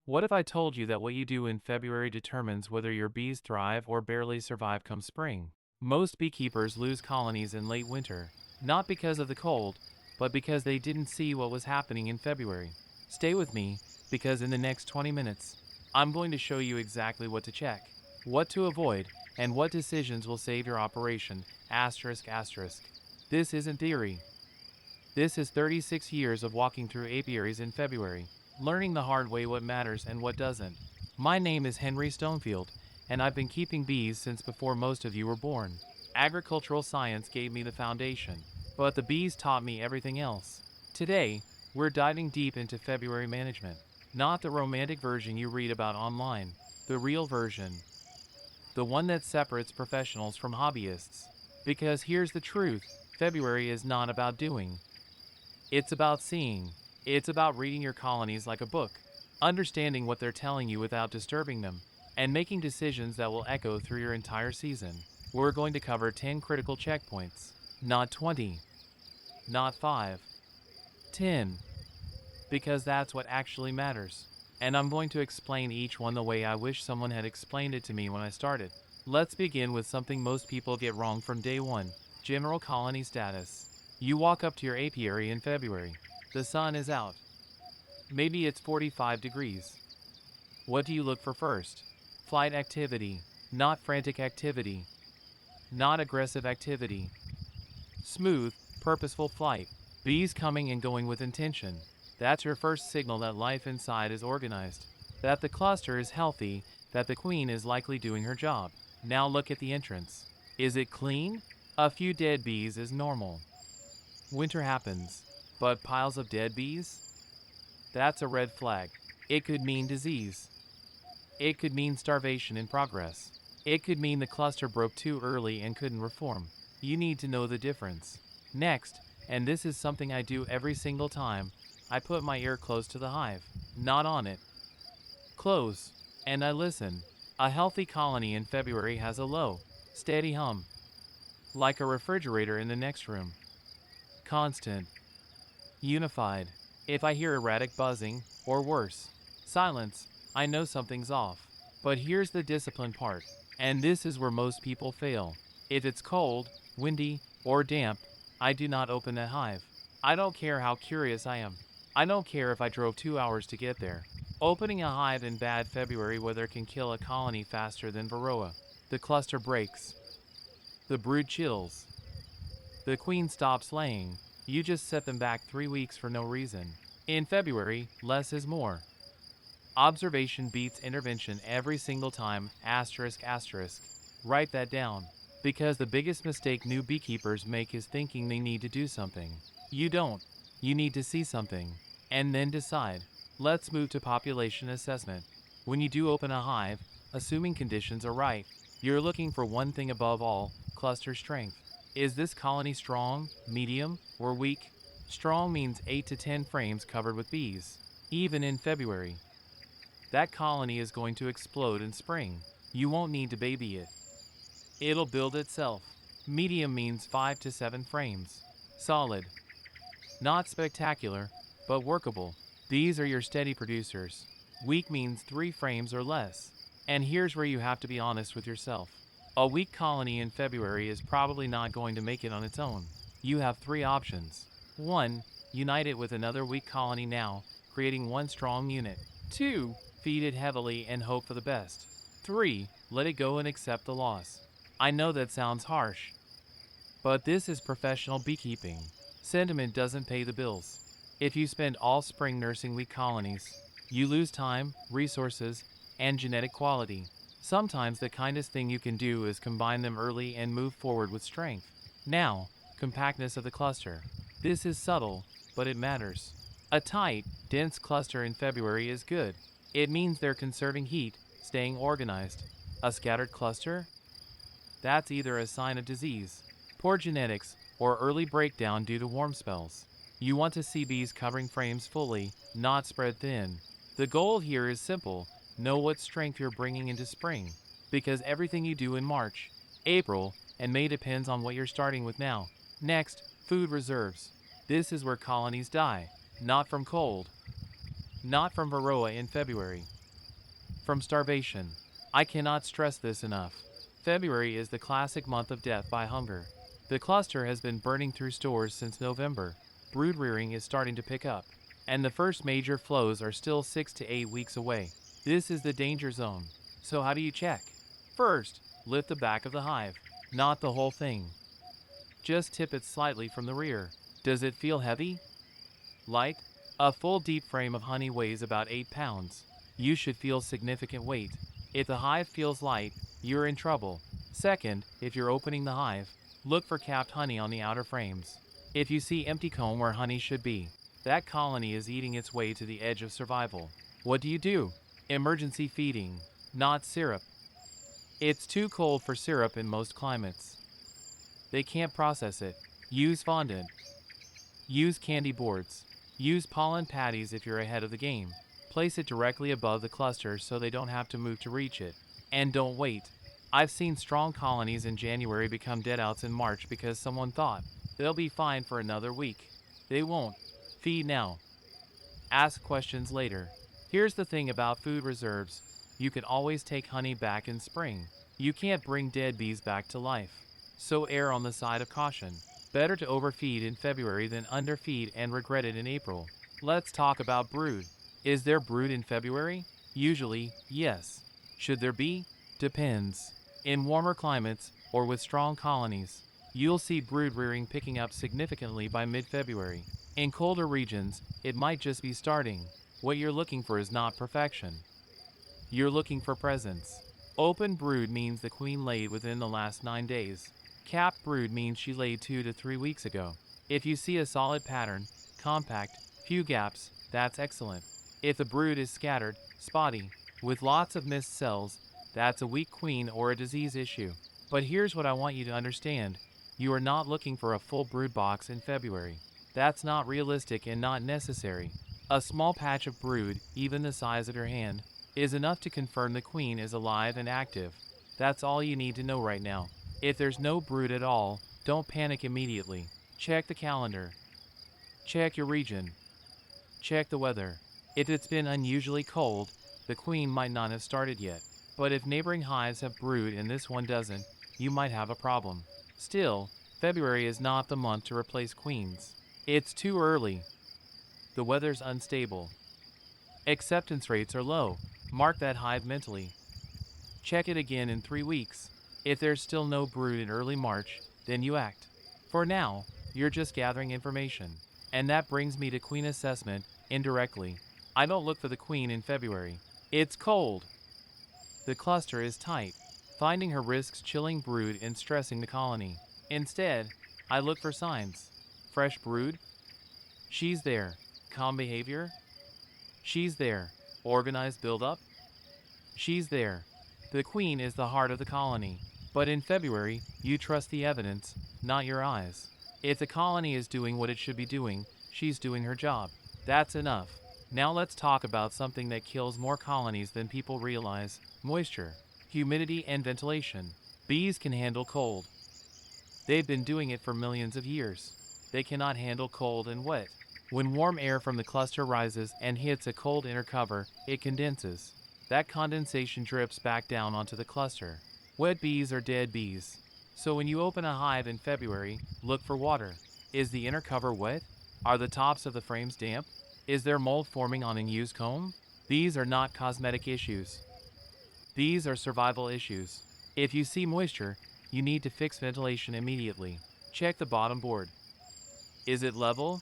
What if I told you that what you do in February determines whether your bees thrive or barely survive come spring? Most beekeepers lose colonies in late winter, not because of the cold, but because they didn't see what was happening in February. Stay with me, because in the next 20 minutes, I'm going to show you exactly what to check, what to avoid, and what decisions will save your operation. Asterisk asterisk. This isn't theory. This is 36 years of walking through apiaries in February, learning the hard way what matters and what doesn't. My name is Henry Stonefield, and I've been keeping bees since before most of you were born. Agricultural science gave me the foundation, but the bees taught me everything else. Today, we're diving deep into February management. Not the romantic version you read about online, the real version. The one that separates professionals from hobbyists. Because here's the truth, February is not about doing. It's about seeing. It's about reading your colonies like a book, understanding what they're telling you without disturbing them, and making decisions that will echo through your entire season. We're going to cover 10 critical checkpoints. Not 20. Not 5. 10. Because that's what actually matters. And I'm going to explain each one the way I wish someone had explained it to me when I started. Let's begin with something most people get wrong from day one: general colony status. You walk up to your apiary in February. The sun is out. Maybe it's 45 degrees. What do you look for first? Flight activity, not frantic activity, not aggressive activity. Smooth, purposeful flight. Bees coming and going with intention. That's your first signal that life inside is organized, that the cluster is healthy, that the queen is likely doing her job. Now look at the entrance. Is it clean? A few dead bees is normal. Winter happens, but piles of dead bees? That's a red flag. It could mean disease. It could mean starvation in progress. It could mean the cluster broke too early and couldn't reform. You need to know the difference. Next, and this is something I do every single time, I put my ear close to the hive, not on it. Close, and I listen. A healthy colony in February has a low, steady hum, like a refrigerator in the next room. Constant. Unified. If I hear erratic buzzing, or worse, silence, I know something's off. But here's the discipline part, and this is where most people fail. If it's cold, windy, or damp, I do not open that hive. I don't care how curious I am. I don't care if I drove 2 hours to get there. Opening a hive in bad February weather can kill a colony faster than varroa. The cluster breaks. The brood chills. The queen stops laying. You just set them back 3 weeks for no reason. In February, less is more. Observation beats intervention every single time. Asterisk asterisk. Write that down. Because the biggest mistake new beekeepers make is thinking they need to do something. You don't. You need to see something, and then decide. Let's move to population assessment. When you do open a hive, assuming conditions are right, you're looking for one thing above all: cluster strength. Is this colony strong, medium, or weak? Strong means 8 to 10 frames covered with bees, even in February. That colony is going to explode in spring. You won't need to baby it. It'll build itself. Medium means 5 to 7 frames. Solid. Not spectacular, but workable. These are your steady producers. Weak means 3 frames or less. And here's where you have to be honest with yourself. A weak colony in February is probably not going to make it on its own. You have 3 options. 1. Unite it with another weak colony now, creating one strong unit. 2. Feed it heavily and hope for the best. 3. Let it go and accept the loss. I know that sounds harsh, but this is professional beekeeping. Sentiment doesn't pay the bills. If you spend all spring nursing weak colonies, you lose time, resources, and genetic quality. Sometimes the kindest thing you can do is combine them early and move forward with strength. Now, compactness of the cluster. This is subtle, but it matters. A tight, dense cluster in February is good. It means they're conserving heat, staying organized. A scattered cluster? That's either a sign of disease, poor genetics, or early breakdown due to warm spells. You want to see bees covering frames fully, not spread thin. The goal here is simple: know what strength you're bringing into spring. Because everything you do in March, April, and May depends on what you're starting with now. Next, food reserves. This is where colonies die. Not from cold. Not from varroa in February. from starvation. I cannot stress this enough. February is the classic month of death by hunger. The cluster has been burning through stores since November. Brood rearing is starting to pick up, and the first major flows are still 6 to 8 weeks away. This is the danger zone. So how do you check? First, lift the back of the hive, not the whole thing. Just tip it slightly from the rear. Does it feel heavy? Light? A full deep frame of honey weighs about 8 pounds. You should feel significant weight. If the hive feels light, you're in trouble. Second, if you're opening the hive, look for capped honey on the outer frames. If you see empty comb where honey should be, that colony is eating its way to the edge of survival. What do? Emergency feeding, not syrup. It's too cold for syrup in most climates. They can't process it. Use fondant. Use candy boards. Use pollen patties if you're ahead of the game. Place it directly above the cluster so they don't have to move to reach it. And don't wait. I've seen strong colonies in January become deadouts in March because someone thought they'll be fine for another week. They won't. Feed now. Ask questions later. Here's the thing about food reserves. You can always take honey back in spring. You can't bring dead bees back to life. So err on the side of caution. Better to overfeed in February than underfeed and regret it in April. Let's talk about brood. Is there brood in February? Usually, yes. Should there be? Depends. In warmer climates, or with strong colonies, you'll see brood rearing picking up significantly by mid-February. In colder regions, it might just be starting. What you're looking for is not perfection. You're looking for presence. Open brood means the queen laid within the last 9 days. Capped brood means she laid 2 to 3 weeks ago. If you see a solid pattern, compact, few gaps, that's excellent. If the brood is scattered, spotty, with lots of missed cells, that's a weak queen or a disease issue. But here's what I want you to understand. You are not looking for a full brood box in February. That's not realistic and not necessary. A small patch of brood, even the size of your hand, is enough to confirm the queen is alive and active. That's all you need to know right now. If there's no brood at all, don't panic immediately. Check the calendar. Check your region. Check the weather. If it's been unusually cold, the queen might not have started yet. But if neighboring hives have brood and this one doesn't, you might have a problem. Still, February is not the month to replace queens. It's too early. The weather's unstable. Acceptance rates are low. Mark that hive mentally. Check it again in 3 weeks. If there's still no brood in early March, then you act. For now, you're just gathering information. And that brings me to queen assessment, indirectly. I don't look for the queen in February. It's cold. The cluster is tight. Finding her risks chilling brood and stressing the colony. Instead, I look for signs. Fresh brood? She's there. Calm behavior? She's there. Organized buildup? She's there. The queen is the heart of the colony. But in February, you trust the evidence, not your eyes. If the colony is doing what it should be doing, she's doing her job. That's enough. Now let's talk about something that kills more colonies than people realize: moisture, humidity, and ventilation. Bees can handle cold. They've been doing it for millions of years. They cannot handle cold and wet. When warm air from the cluster rises and hits a cold inner cover, it condenses. That condensation drips back down onto the cluster. Wet bees are dead bees. So when you open a hive in February, look for water. Is the inner cover wet? Are the tops of the frames damp? Is there mold forming on unused comb? These are not cosmetic issues. These are survival issues. If you see moisture, you need to fix ventilation immediately. Check the bottom board. Is it level?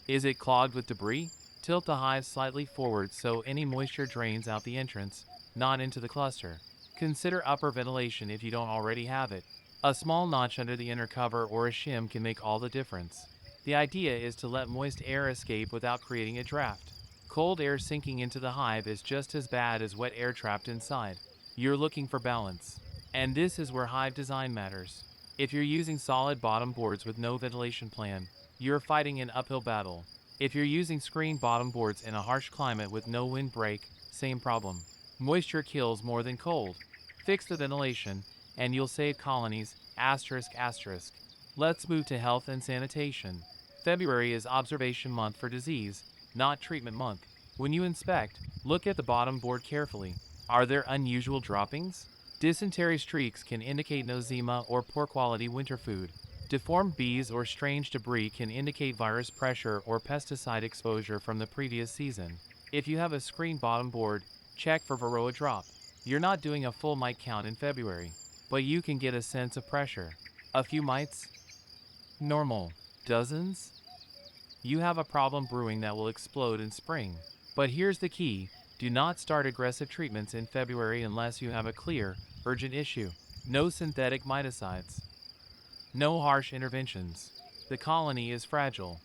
Is it clogged with debris? Tilt the hive slightly forward so any moisture drains out the entrance, not into the cluster. Consider upper ventilation if you don't already have it. A small notch under the inner cover or a shim can make all the difference. The idea is to let moist air escape without creating a draft. Cold air sinking into the hive is just as bad as wet air trapped inside. You're looking for balance. And this is where hive design matters. If you're using solid bottom boards with no ventilation plan, you're fighting an uphill battle. If you're using screen bottom boards in a harsh climate with no wind break, same problem. Moisture kills more than cold. Fix the ventilation, and you'll save colonies, asterisk asterisk. Let's move to health and sanitation. February is observation month for disease, not treatment month. When you inspect, look at the bottom board carefully. Are there unusual droppings? Dysentery streaks can indicate nosema or poor quality winter food. Deformed bees or strange debris can indicate virus pressure or pesticide exposure from the previous season. If you have a screen bottom board, check for varroa drop. You're not doing a full mite count in February, but you can get a sense of pressure. A few mites? Normal. Dozens? You have a problem brewing that will explode in spring. But here's the key: do not start aggressive treatments in February unless you have a clear, urgent issue. No synthetic miticides. No harsh interventions. The colony is fragile.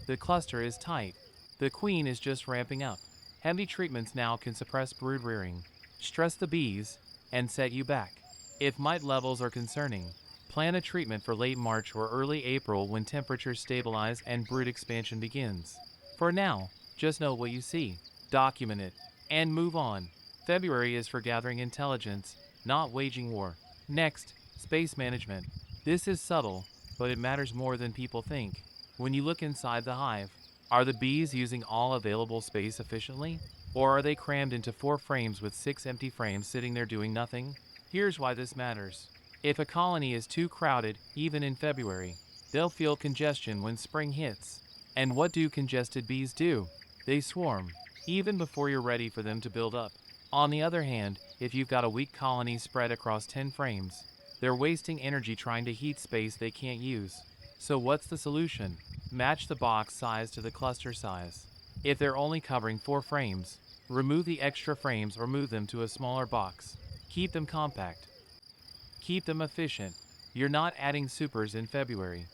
The cluster is tight. The queen is just ramping up. Heavy treatments now can suppress brood rearing, stress the bees, and set you back. If mite levels are concerning, plan a treatment for late March or early April when temperatures stabilize and brood expansion begins. For now, just note what you see, document it, and move on. February is for gathering intelligence, not waging war. Next, space management. This is subtle, but it matters more than people think. When you look inside the hive, are the bees using all available space efficiently? Or are they crammed into 4 frames with 6 empty frames sitting there doing nothing? Here's why this matters. If a colony is too crowded, even in February, they'll feel congestion when spring hits. And what do congested bees do? They swarm, even before you're ready for them to build up. On the other hand, if you've got a weak colony spread across 10 frames, they're wasting energy trying to heat space they can't use. So what's the solution? Match the box size to the cluster size. If they're only covering 4 frames, remove the extra frames or move them to a smaller box. Keep them compact. Keep them efficient. You're not adding supers in February.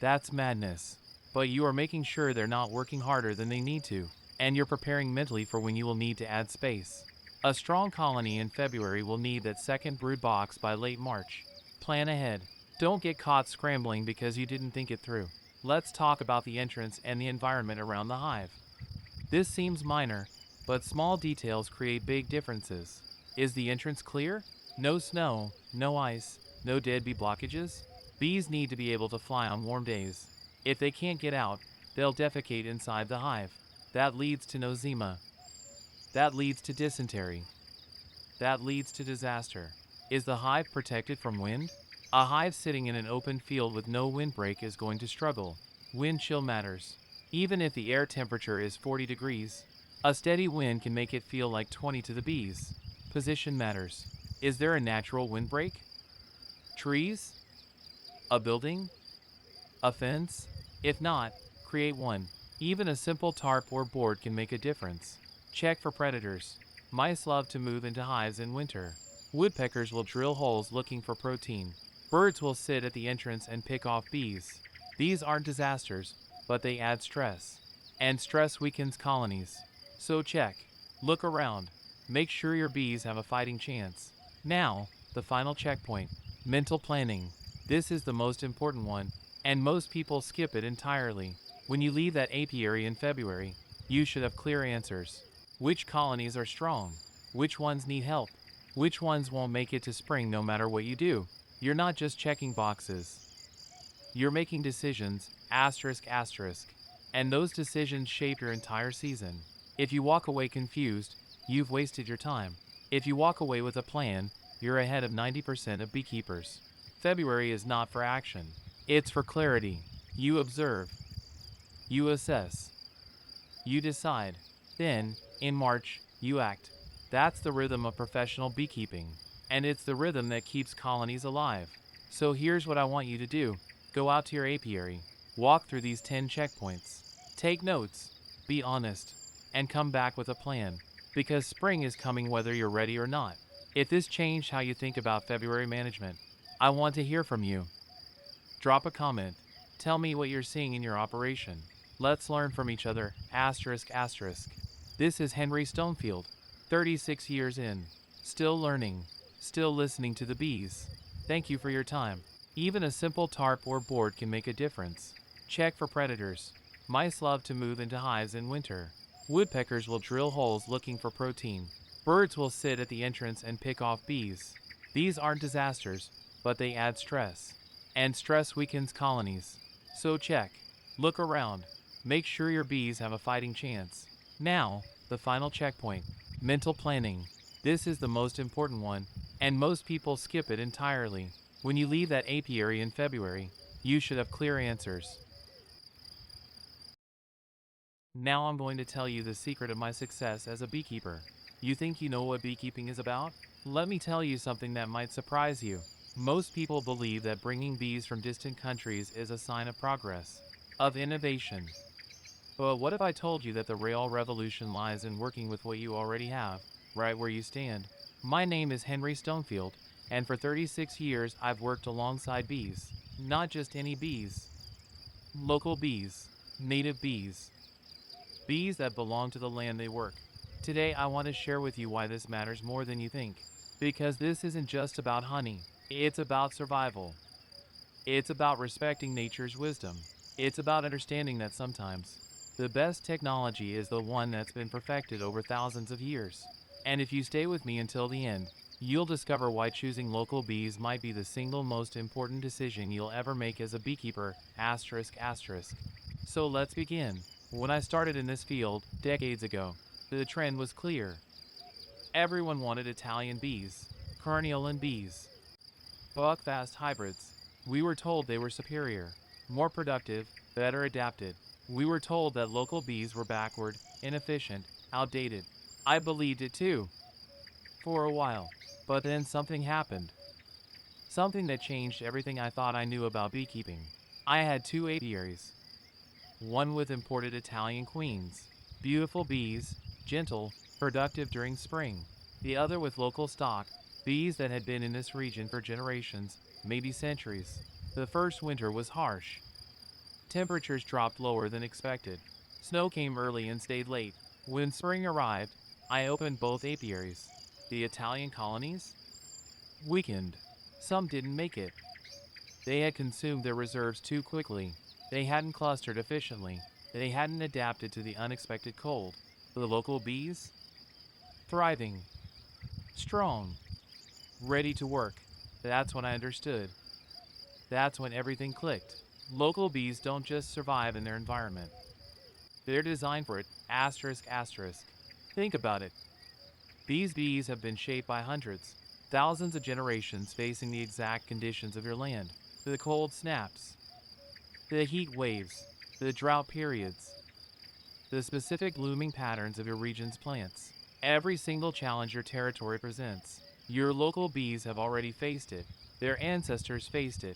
That's madness. But you are making sure they're not working harder than they need to, and you're preparing mentally for when you will need to add space. A strong colony in February will need that second brood box by late March. Plan ahead. Don't get caught scrambling because you didn't think it through. Let's talk about the entrance and the environment around the hive. This seems minor, but small details create big differences. Is the entrance clear? No snow, no ice, no dead bee blockages? Bees need to be able to fly on warm days. If they can't get out, they'll defecate inside the hive. That leads to nosema. That leads to dysentery. That leads to disaster. Is the hive protected from wind? A hive sitting in an open field with no windbreak is going to struggle. Wind chill matters. Even if the air temperature is 40 degrees, a steady wind can make it feel like 20 to the bees. Position matters. Is there a natural windbreak? Trees? A building? A fence? If not, create one. Even a simple tarp or board can make a difference. Check for predators. Mice love to move into hives in winter. Woodpeckers will drill holes looking for protein. Birds will sit at the entrance and pick off bees. These aren't disasters, but they add stress. And stress weakens colonies. So check. Look around. Make sure your bees have a fighting chance. Now, the final checkpoint. Mental planning. This is the most important one, and most people skip it entirely. When you leave that apiary in February, you should have clear answers. Which colonies are strong? Which ones need help? Which ones won't make it to spring no matter what you do? You're not just checking boxes. You're making decisions, asterisk asterisk. And those decisions shape your entire season. If you walk away confused, you've wasted your time. If you walk away with a plan, you're ahead of 90% of beekeepers. February is not for action. It's for clarity. You observe. You assess. You decide. Then, in March, you act. That's the rhythm of professional beekeeping. And it's the rhythm that keeps colonies alive. So here's what I want you to do. Go out to your apiary. Walk through these 10 checkpoints. Take notes. Be honest. And come back with a plan. Because spring is coming whether you're ready or not. If this changed how you think about February management, I want to hear from you. Drop a comment. Tell me what you're seeing in your operation. Let's learn from each other, asterisk asterisk. This is Henry Stonefield, 36 years in. Still learning. Still listening to the bees. Thank you for your time. Even a simple tarp or board can make a difference. Check for predators. Mice love to move into hives in winter. Woodpeckers will drill holes looking for protein. Birds will sit at the entrance and pick off bees. These aren't disasters, but they add stress. And stress weakens colonies. So check. Look around. Make sure your bees have a fighting chance. Now, the final checkpoint. Mental planning. This is the most important one, and most people skip it entirely. When you leave that apiary in February, you should have clear answers. Now I'm going to tell you the secret of my success as a beekeeper. You think you know what beekeeping is about? Let me tell you something that might surprise you. Most people believe that bringing bees from distant countries is a sign of progress, of innovation. But what if I told you that the real revolution lies in working with what you already have, right where you stand? My name is Henry Stonefield, and for 36 years I've worked alongside bees. Not just any bees. Local bees. Native bees. Bees that belong to the land they work. Today I want to share with you why this matters more than you think. Because this isn't just about honey. It's about survival. It's about respecting nature's wisdom. It's about understanding that sometimes the best technology is the one that's been perfected over thousands of years. And if you stay with me until the end, you'll discover why choosing local bees might be the single most important decision you'll ever make as a beekeeper. Asterisk asterisk. So let's begin. When I started in this field decades ago, the trend was clear. Everyone wanted Italian bees, Carniolan bees, buckfast hybrids. We were told they were superior, more productive, better adapted. We were told that local bees were backward, inefficient, outdated. I believed it too, for a while. But then something happened. Something that changed everything I thought I knew about beekeeping. I had two apiaries. One with imported Italian queens, beautiful bees, gentle, productive during spring. The other with local stock, bees that had been in this region for generations, maybe centuries. The first winter was harsh. Temperatures dropped lower than expected. Snow came early and stayed late. When spring arrived, I opened both apiaries. The Italian colonies? Weakened. Some didn't make it. They had consumed their reserves too quickly. They hadn't clustered efficiently. They hadn't adapted to the unexpected cold. The local bees? Thriving. Strong. Ready to work. That's when I understood. That's when everything clicked. Local bees don't just survive in their environment. They're designed for it. Asterisk asterisk. Think about it. These bees have been shaped by hundreds, thousands of generations facing the exact conditions of your land. The cold snaps, the heat waves, the drought periods, the specific blooming patterns of your region's plants. Every single challenge your territory presents, your local bees have already faced it. Their ancestors faced it.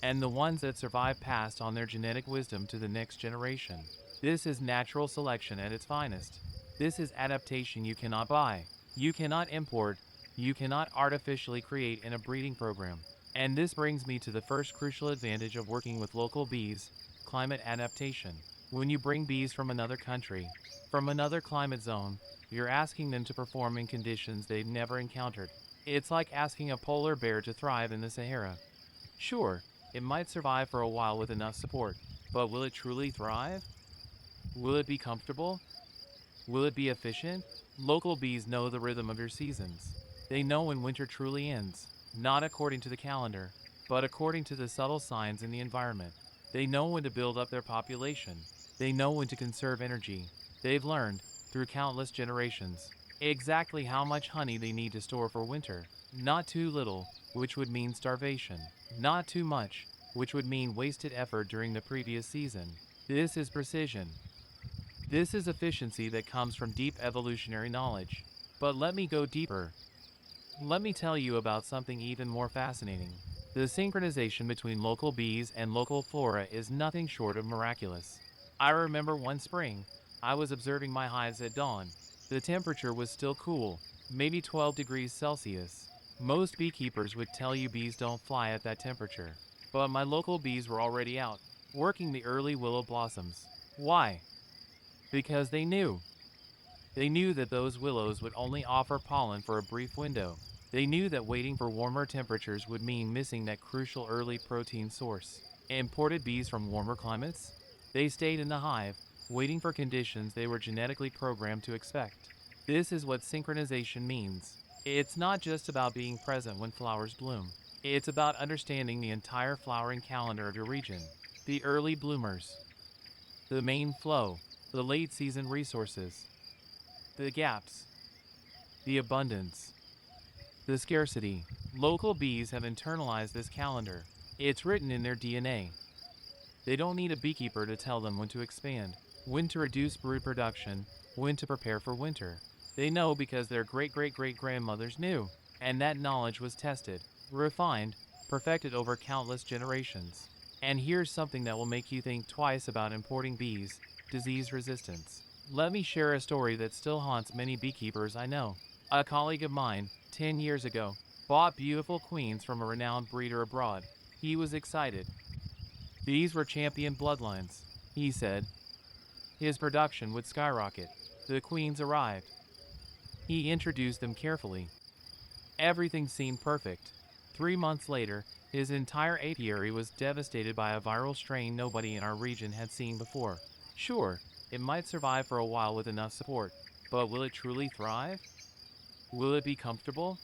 And the ones that survive passed on their genetic wisdom to the next generation. This is natural selection at its finest. This is adaptation you cannot buy, you cannot import, you cannot artificially create in a breeding program. And this brings me to the first crucial advantage of working with local bees: climate adaptation. When you bring bees from another country, from another climate zone, you're asking them to perform in conditions they've never encountered. It's like asking a polar bear to thrive in the Sahara. Sure, it might survive for a while with enough support, but will it truly thrive? Will it be comfortable? Will it be efficient? Local bees know the rhythm of your seasons. They know when winter truly ends, not according to the calendar, but according to the subtle signs in the environment. They know when to build up their population. They know when to conserve energy. They've learned, through countless generations, exactly how much honey they need to store for winter. Not too little, which would mean starvation. Not too much, which would mean wasted effort during the previous season. This is precision. This is efficiency that comes from deep evolutionary knowledge. But let me go deeper. Let me tell you about something even more fascinating. The synchronization between local bees and local flora is nothing short of miraculous. I remember one spring, I was observing my hives at dawn. The temperature was still cool, maybe 12 degrees Celsius. Most beekeepers would tell you bees don't fly at that temperature. But my local bees were already out, working the early willow blossoms. Why? Because they knew. They knew that those willows would only offer pollen for a brief window. They knew that waiting for warmer temperatures would mean missing that crucial early protein source. Imported bees from warmer climates? They stayed in the hive, waiting for conditions they were genetically programmed to expect. This is what synchronization means. It's not just about being present when flowers bloom. It's about understanding the entire flowering calendar of your region. The early bloomers, the main flow, the late season resources, the gaps. the abundance, the scarcity. Local bees have internalized this calendar. It's written in their DNA. They don't need a beekeeper to tell them when to expand, when to reduce brood production, when to prepare for winter. They know because their great-great-great-grandmothers knew, and that knowledge was tested, refined, perfected over countless generations. And here's something that will make you think twice about importing bees: disease resistance. Let me share a story that still haunts many beekeepers I know. A colleague of mine, 10 years ago, bought beautiful queens from a renowned breeder abroad. He was excited. These were champion bloodlines, he said. His production would skyrocket. The queens arrived. He introduced them carefully. Everything seemed perfect. 3 months later, his entire apiary was devastated by a viral strain nobody in our region had seen before. Sure, it might survive for a while with enough support, but will it truly thrive? Will it be comfortable?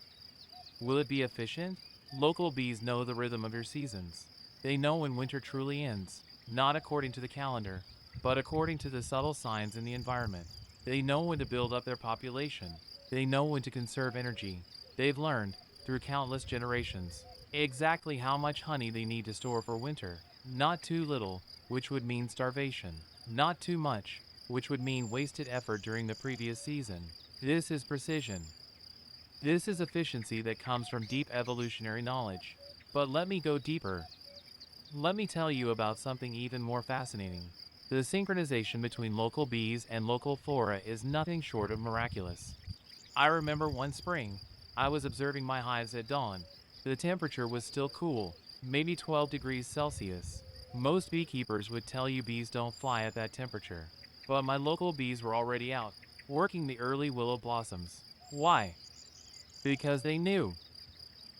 Will it be efficient? Local bees know the rhythm of your seasons. They know when winter truly ends, not according to the calendar, but according to the subtle signs in the environment. They know when to build up their population. They know when to conserve energy. They've learned, through countless generations, exactly how much honey they need to store for winter. Not too little, which would mean starvation. Not too much, which would mean wasted effort during the previous season. This is precision. This is efficiency that comes from deep evolutionary knowledge. But let me go deeper. Let me tell you about something even more fascinating. The synchronization between local bees and local flora is nothing short of miraculous. I remember one spring, I was observing my hives at dawn. The temperature was still cool, maybe 12 degrees Celsius. Most beekeepers would tell you bees don't fly at that temperature. But my local bees were already out, working the early willow blossoms. Why? Because they knew.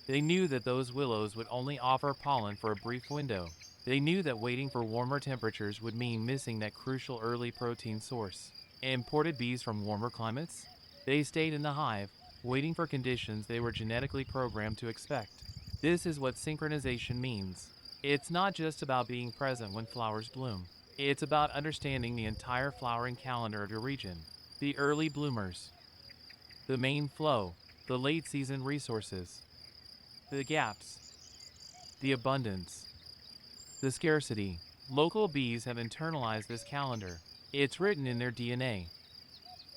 They knew that those willows would only offer pollen for a brief window. They knew that waiting for warmer temperatures would mean missing that crucial early protein source. Imported bees from warmer climates? They stayed in the hive, waiting for conditions they were genetically programmed to expect. This is what synchronization means. It's not just about being present when flowers bloom. It's about understanding the entire flowering calendar of your region. The early bloomers, the main flow, the late season resources, the gaps, the abundance, the scarcity. Local bees have internalized this calendar. It's written in their DNA.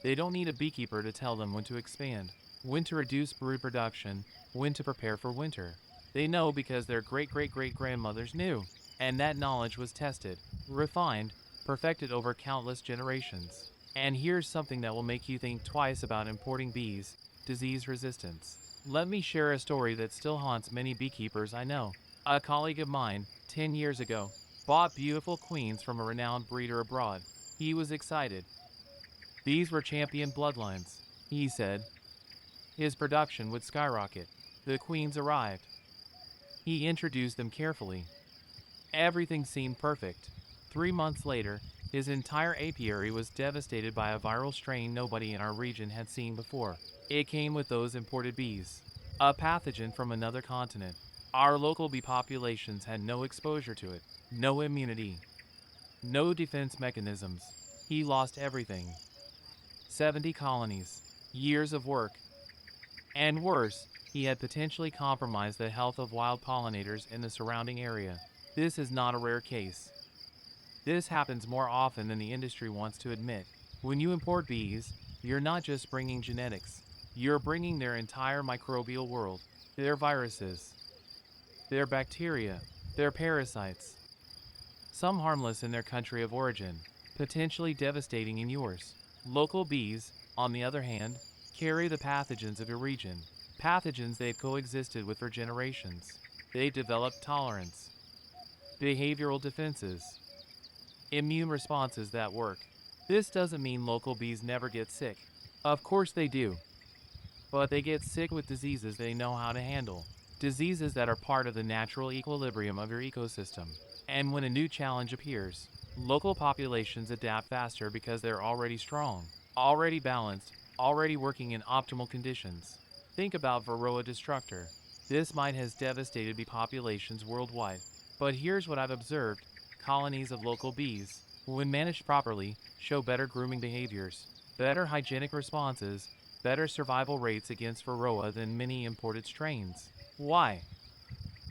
They don't need a beekeeper to tell them when to expand, when to reduce brood production, when to prepare for winter. They know because their great-great-great-grandmothers knew, and that knowledge was tested, refined, perfected over countless generations. And here's something that will make you think twice about importing bees: disease resistance. Let me share a story that still haunts many beekeepers I know. A colleague of mine, 10 years ago, bought beautiful queens from a renowned breeder abroad. He was excited. These were champion bloodlines, he said. His production would skyrocket. The queens arrived. He introduced them carefully. Everything seemed perfect. 3 months later, his entire apiary was devastated by a viral strain nobody in our region had seen before. It came with those imported bees, a pathogen from another continent. Our local bee populations had no exposure to it, no immunity, no defense mechanisms. He lost everything. 70 colonies, years of work, and worse, he had potentially compromised the health of wild pollinators in the surrounding area. This is not a rare case. This happens more often than the industry wants to admit. When you import bees, you're not just bringing genetics. You're bringing their entire microbial world, their viruses, their bacteria, their parasites. Some harmless in their country of origin, potentially devastating in yours. Local bees, on the other hand, carry the pathogens of your region, pathogens they've coexisted with for generations. They develop tolerance, behavioral defenses, immune responses that work. This doesn't mean local bees never get sick. Of course they do. But they get sick with diseases they know how to handle. Diseases that are part of the natural equilibrium of your ecosystem. And when a new challenge appears, local populations adapt faster because they're already strong, already balanced, already working in optimal conditions. Think about Varroa destructor. This mite has devastated bee populations worldwide. But here's what I've observed. Colonies of local bees, when managed properly, show better grooming behaviors, better hygienic responses, better survival rates against varroa than many imported strains. Why?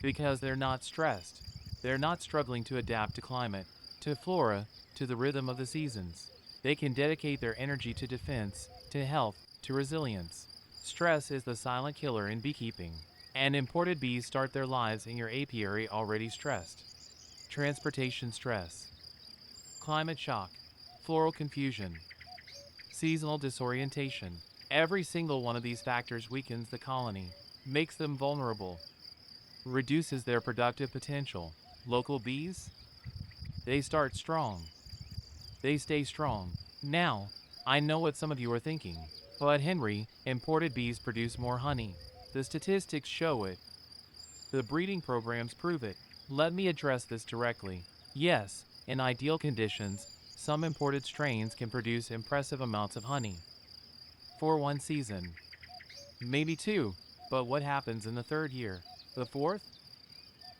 Because they're not stressed. They're not struggling to adapt to climate, to flora, to the rhythm of the seasons. They can dedicate their energy to defense, to health, to resilience. Stress is the silent killer in beekeeping. And imported bees start their lives in your apiary already stressed. Transportation stress, climate shock, floral confusion, seasonal disorientation. Every single one of these factors weakens the colony, makes them vulnerable, reduces their productive potential. Local bees? They start strong. They stay strong. Now, I know what some of you are thinking. But Henry, imported bees produce more honey. The statistics show it. The breeding programs prove it. Let me address this directly. Yes, in ideal conditions, some imported strains can produce impressive amounts of honey. For one season. Maybe two. But what happens in the third year? The fourth?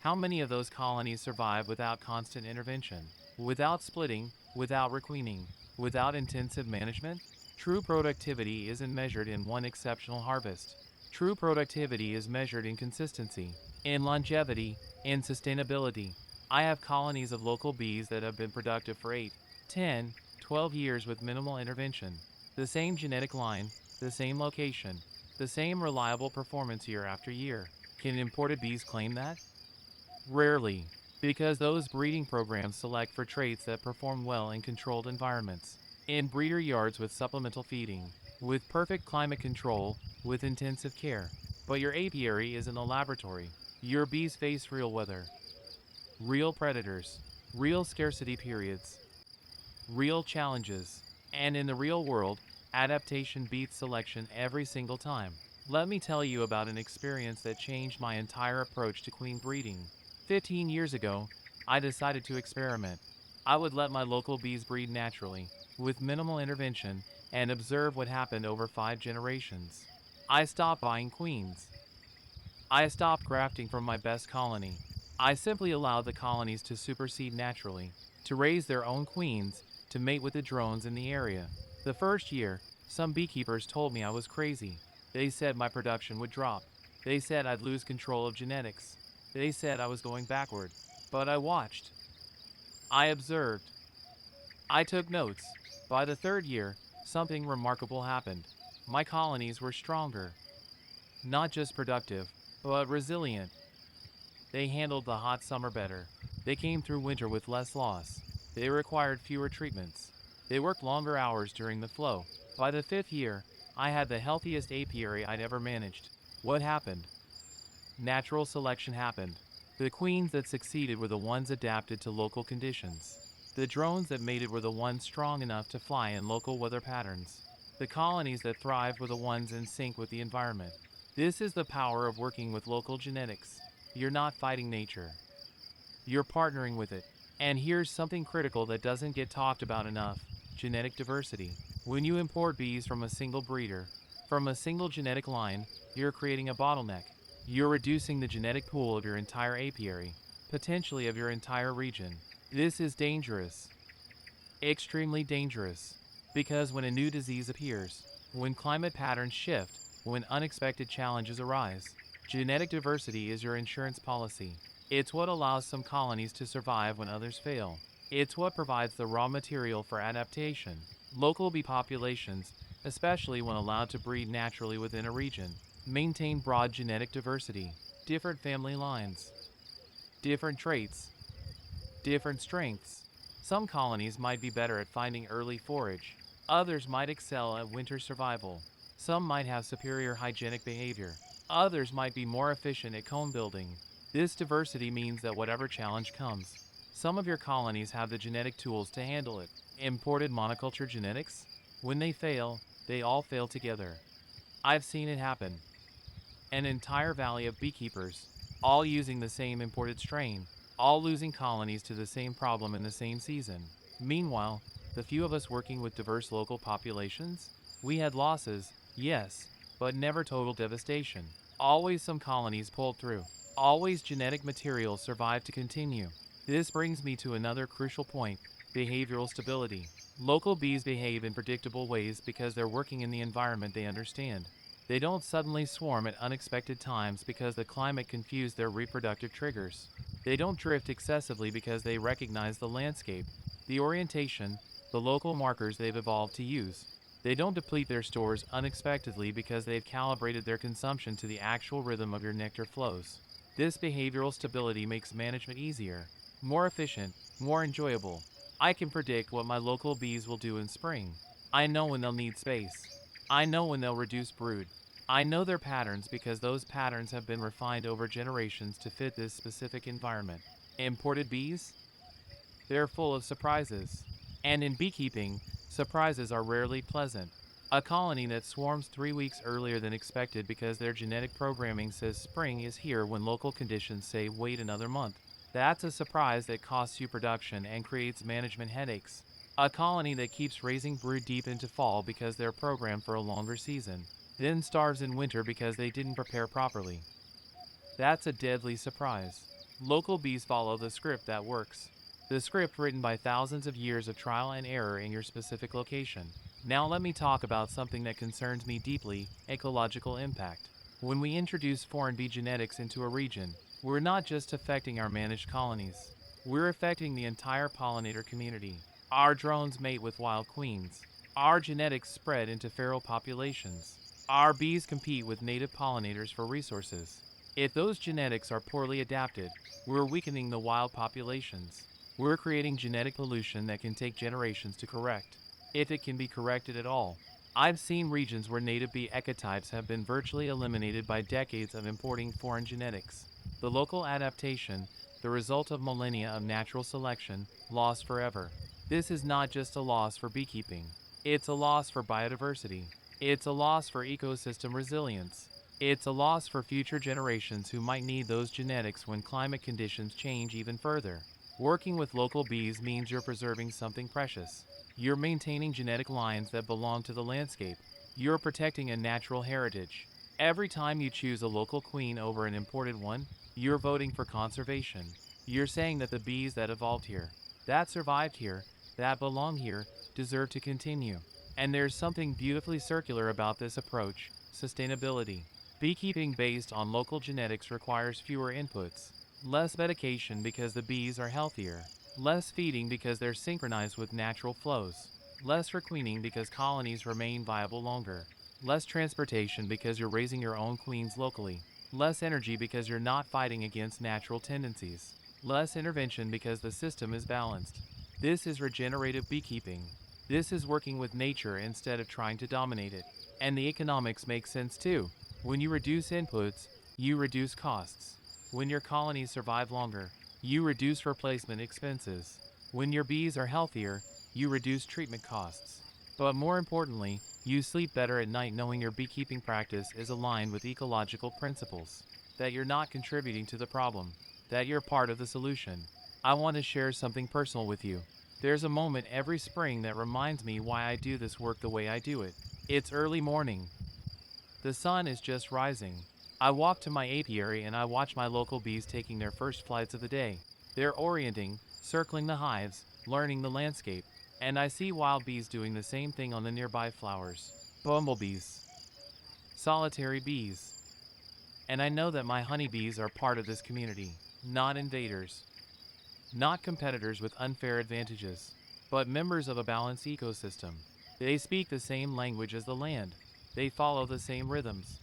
How many of those colonies survive without constant intervention? Without splitting, without requeening, without intensive management? True productivity isn't measured in one exceptional harvest. True productivity is measured in consistency, in longevity, in sustainability. I have colonies of local bees that have been productive for 8, 10, 12 years with minimal intervention. The same genetic line, the same location, the same reliable performance year after year. Can imported bees claim that? Rarely, because those breeding programs select for traits that perform well in controlled environments, in breeder yards with supplemental feeding, with perfect climate control, with intensive care. But your apiary isn't a laboratory. Your bees face real weather, real predators, real scarcity periods, real challenges. And in the real world, adaptation beats selection every single time. Let me tell you about an experience that changed my entire approach to queen breeding. 15 years ago, I decided to experiment. I would let my local bees breed naturally, with minimal intervention, and observe what happened over 5 generations. I stopped buying queens. I stopped grafting from my best colony. I simply allowed the colonies to supersede naturally, to raise their own queens, to mate with the drones in the area. The first year, some beekeepers told me I was crazy. They said my production would drop. They said I'd lose control of genetics. They said I was going backward. But I watched. I observed. I took notes. By the third year, something remarkable happened. My colonies were stronger. Not just productive, but resilient. They handled the hot summer better. They came through winter with less loss. They required fewer treatments. They worked longer hours during the flow. By the fifth year, I had the healthiest apiary I'd ever managed. What happened? Natural selection happened. The queens that succeeded were the ones adapted to local conditions. The drones that mated were the ones strong enough to fly in local weather patterns. The colonies that thrived were the ones in sync with the environment. This is the power of working with local genetics. You're not fighting nature. You're partnering with it. And here's something critical that doesn't get talked about enough: genetic diversity. When you import bees from a single breeder, from a single genetic line, you're creating a bottleneck. You're reducing the genetic pool of your entire apiary, potentially of your entire region. This is dangerous. Extremely dangerous. Because when a new disease appears, when climate patterns shift, when unexpected challenges arise, genetic diversity is your insurance policy. It's what allows some colonies to survive when others fail. It's what provides the raw material for adaptation. Local bee populations, especially when allowed to breed naturally within a region, maintain broad genetic diversity, different family lines, different traits, different strengths. Some colonies might be better at finding early forage. Others might excel at winter survival. Some might have superior hygienic behavior. Others might be more efficient at comb building. This diversity means that whatever challenge comes, some of your colonies have the genetic tools to handle it. Imported monoculture genetics? When they fail, they all fail together. I've seen it happen. An entire valley of beekeepers, all using the same imported strain, all losing colonies to the same problem in the same season. Meanwhile, the few of us working with diverse local populations, we had losses, yes, but never total devastation. Always some colonies pulled through. Always genetic material survived to continue. This brings me to another crucial point: behavioral stability. Local bees behave in predictable ways because they're working in the environment they understand. They don't suddenly swarm at unexpected times because the climate confused their reproductive triggers. They don't drift excessively because they recognize the landscape, the orientation, the local markers they've evolved to use. They don't deplete their stores unexpectedly because they've calibrated their consumption to the actual rhythm of your nectar flows. This behavioral stability makes management easier, more efficient, more enjoyable. I can predict what my local bees will do in spring. I know when they'll need space. I know when they'll reduce brood. I know their patterns because those patterns have been refined over generations to fit this specific environment. Imported bees? They're full of surprises. And in beekeeping, surprises are rarely pleasant. A colony that swarms 3 weeks earlier than expected because their genetic programming says spring is here when local conditions say wait another month. That's a surprise that costs you production and creates management headaches. A colony that keeps raising brood deep into fall because they're programmed for a longer season, then starves in winter because they didn't prepare properly. That's a deadly surprise. Local bees follow the script that works. The script written by thousands of years of trial and error in your specific location. Now let me talk about something that concerns me deeply: ecological impact. When we introduce foreign bee genetics into a region, we're not just affecting our managed colonies. We're affecting the entire pollinator community. Our drones mate with wild queens. Our genetics spread into feral populations. Our bees compete with native pollinators for resources. If those genetics are poorly adapted, we're weakening the wild populations. We're creating genetic pollution that can take generations to correct, if it can be corrected at all. I've seen regions where native bee ecotypes have been virtually eliminated by decades of importing foreign genetics. The local adaptation, the result of millennia of natural selection, lost forever. This is not just a loss for beekeeping. It's a loss for biodiversity. It's a loss for ecosystem resilience. It's a loss for future generations who might need those genetics when climate conditions change even further. Working with local bees means you're preserving something precious. You're maintaining genetic lines that belong to the landscape. You're protecting a natural heritage. Every time you choose a local queen over an imported one, you're voting for conservation. You're saying that the bees that evolved here, that survived here, that belong here, deserve to continue. And there's something beautifully circular about this approach: sustainability. Beekeeping based on local genetics requires fewer inputs, less medication because the bees are healthier, less feeding because they're synchronized with natural flows, less requeening because colonies remain viable longer, less transportation because you're raising your own queens locally, less energy because you're not fighting against natural tendencies, less intervention because the system is balanced. This is regenerative beekeeping. This is working with nature instead of trying to dominate it. And the economics make sense too. When you reduce inputs, you reduce costs. When your colonies survive longer, you reduce replacement expenses. When your bees are healthier, you reduce treatment costs. But more importantly, you sleep better at night knowing your beekeeping practice is aligned with ecological principles. That you're not contributing to the problem. That you're part of the solution. I want to share something personal with you. There's a moment every spring that reminds me why I do this work the way I do it. It's early morning. The sun is just rising. I walk to my apiary and I watch my local bees taking their first flights of the day. They're orienting, circling the hives, learning the landscape. And I see wild bees doing the same thing on the nearby flowers. Bumblebees. Solitary bees. And I know that my honeybees are part of this community. Not invaders. Not competitors with unfair advantages. But members of a balanced ecosystem. They speak the same language as the land. They follow the same rhythms.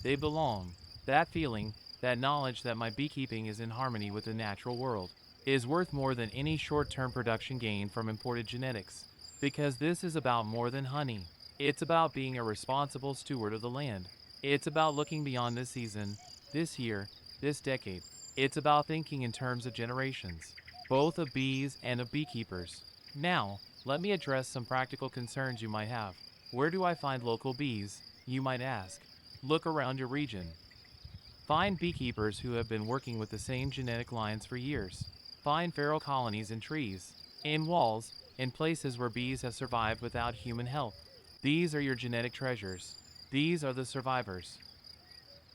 They belong. That feeling, that knowledge that my beekeeping is in harmony with the natural world, is worth more than any short-term production gain from imported genetics. Because this is about more than honey. It's about being a responsible steward of the land. It's about looking beyond this season, this year, this decade. It's about thinking in terms of generations, both of bees and of beekeepers. Now, let me address some practical concerns you might have. Where do I find local bees, you might ask? Look around your region. Find beekeepers who have been working with the same genetic lines for years. Find feral colonies in trees, in walls, in places where bees have survived without human help. These are your genetic treasures. These are the survivors.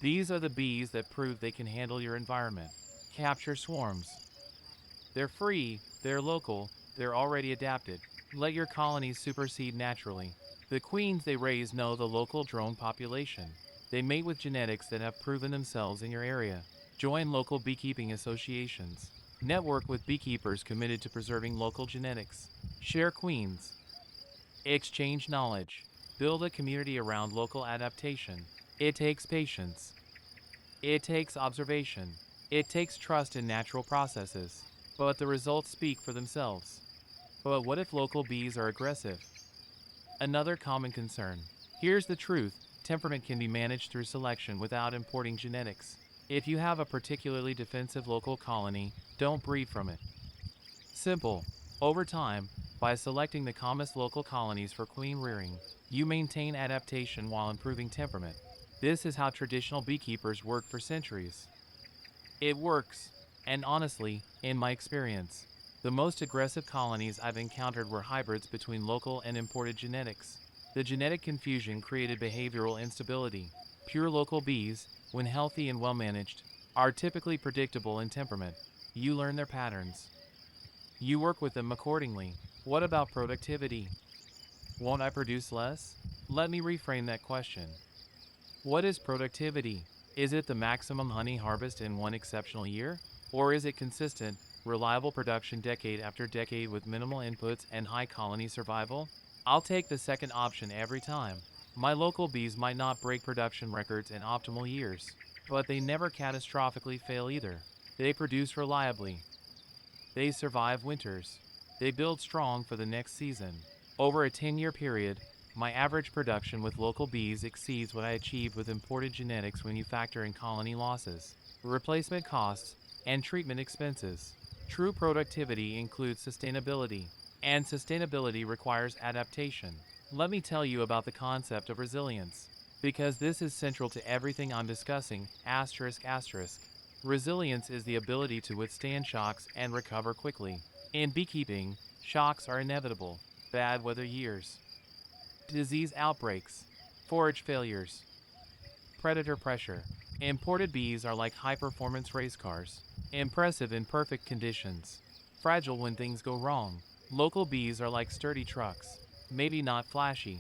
These are the bees that prove they can handle your environment. Capture swarms. They're free, they're local, they're already adapted. Let your colonies supersede naturally. The queens they raise know the local drone population. They mate with genetics that have proven themselves in your area. Join local beekeeping associations. Network with beekeepers committed to preserving local genetics. Share queens. Exchange knowledge. Build a community around local adaptation. It takes patience. It takes observation. It takes trust in natural processes. But the results speak for themselves. But what if local bees are aggressive? Another common concern. Here's the truth: temperament can be managed through selection without importing genetics. If you have a particularly defensive local colony, don't breed from it. Simple. Over time, by selecting the calmest local colonies for queen rearing, you maintain adaptation while improving temperament. This is how traditional beekeepers work for centuries. It works. And honestly, in my experience, the most aggressive colonies I've encountered were hybrids between local and imported genetics. The genetic confusion created behavioral instability. Pure local bees, when healthy and well managed, are typically predictable in temperament. You learn their patterns. You work with them accordingly. What about productivity? Won't I produce less? Let me reframe that question. What is productivity? Is it the maximum honey harvest in one exceptional year? Or is it consistent, reliable production decade after decade with minimal inputs and high colony survival? I'll take the second option every time. My local bees might not break production records in optimal years, but they never catastrophically fail either. They produce reliably. They survive winters. They build strong for the next season. Over a 10-year period, my average production with local bees exceeds what I achieved with imported genetics when you factor in colony losses, replacement costs, and treatment expenses. True productivity includes sustainability, and sustainability requires adaptation. Let me tell you about the concept of resilience, because this is central to everything I'm discussing. Asterisk asterisk. Resilience is the ability to withstand shocks and recover quickly. In beekeeping, shocks are inevitable. Bad weather years, disease outbreaks, forage failures, predator pressure. Imported bees are like high-performance race cars, impressive in perfect conditions, fragile when things go wrong. Local bees are like sturdy trucks, maybe not flashy,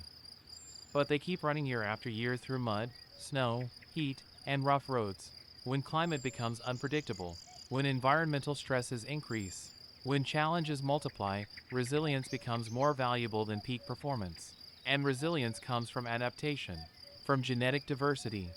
but they keep running year after year through mud, snow, heat, and rough roads. When climate becomes unpredictable, when environmental stresses increase, when challenges multiply, resilience becomes more valuable than peak performance. And resilience comes from adaptation, from genetic diversity,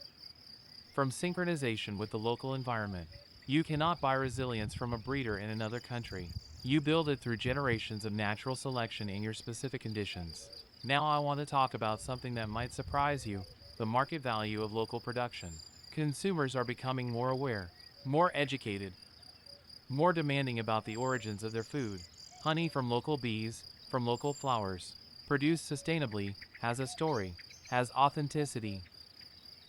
from synchronization with the local environment. You cannot buy resilience from a breeder in another country. You build it through generations of natural selection in your specific conditions. Now I want to talk about something that might surprise you: the market value of local production. Consumers are becoming more aware, more educated, more demanding about the origins of their food. Honey from local bees, from local flowers, produced sustainably, has a story, has authenticity,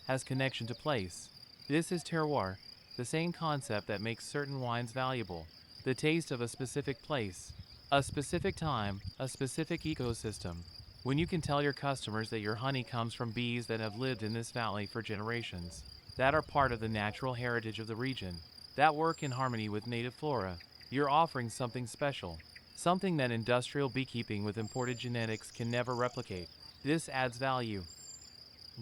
has connection to place. This is terroir, the same concept that makes certain wines valuable. The taste of a specific place, a specific time, a specific ecosystem. When you can tell your customers that your honey comes from bees that have lived in this valley for generations, that are part of the natural heritage of the region, that work in harmony with native flora, you're offering something special, something that industrial beekeeping with imported genetics can never replicate. This adds value.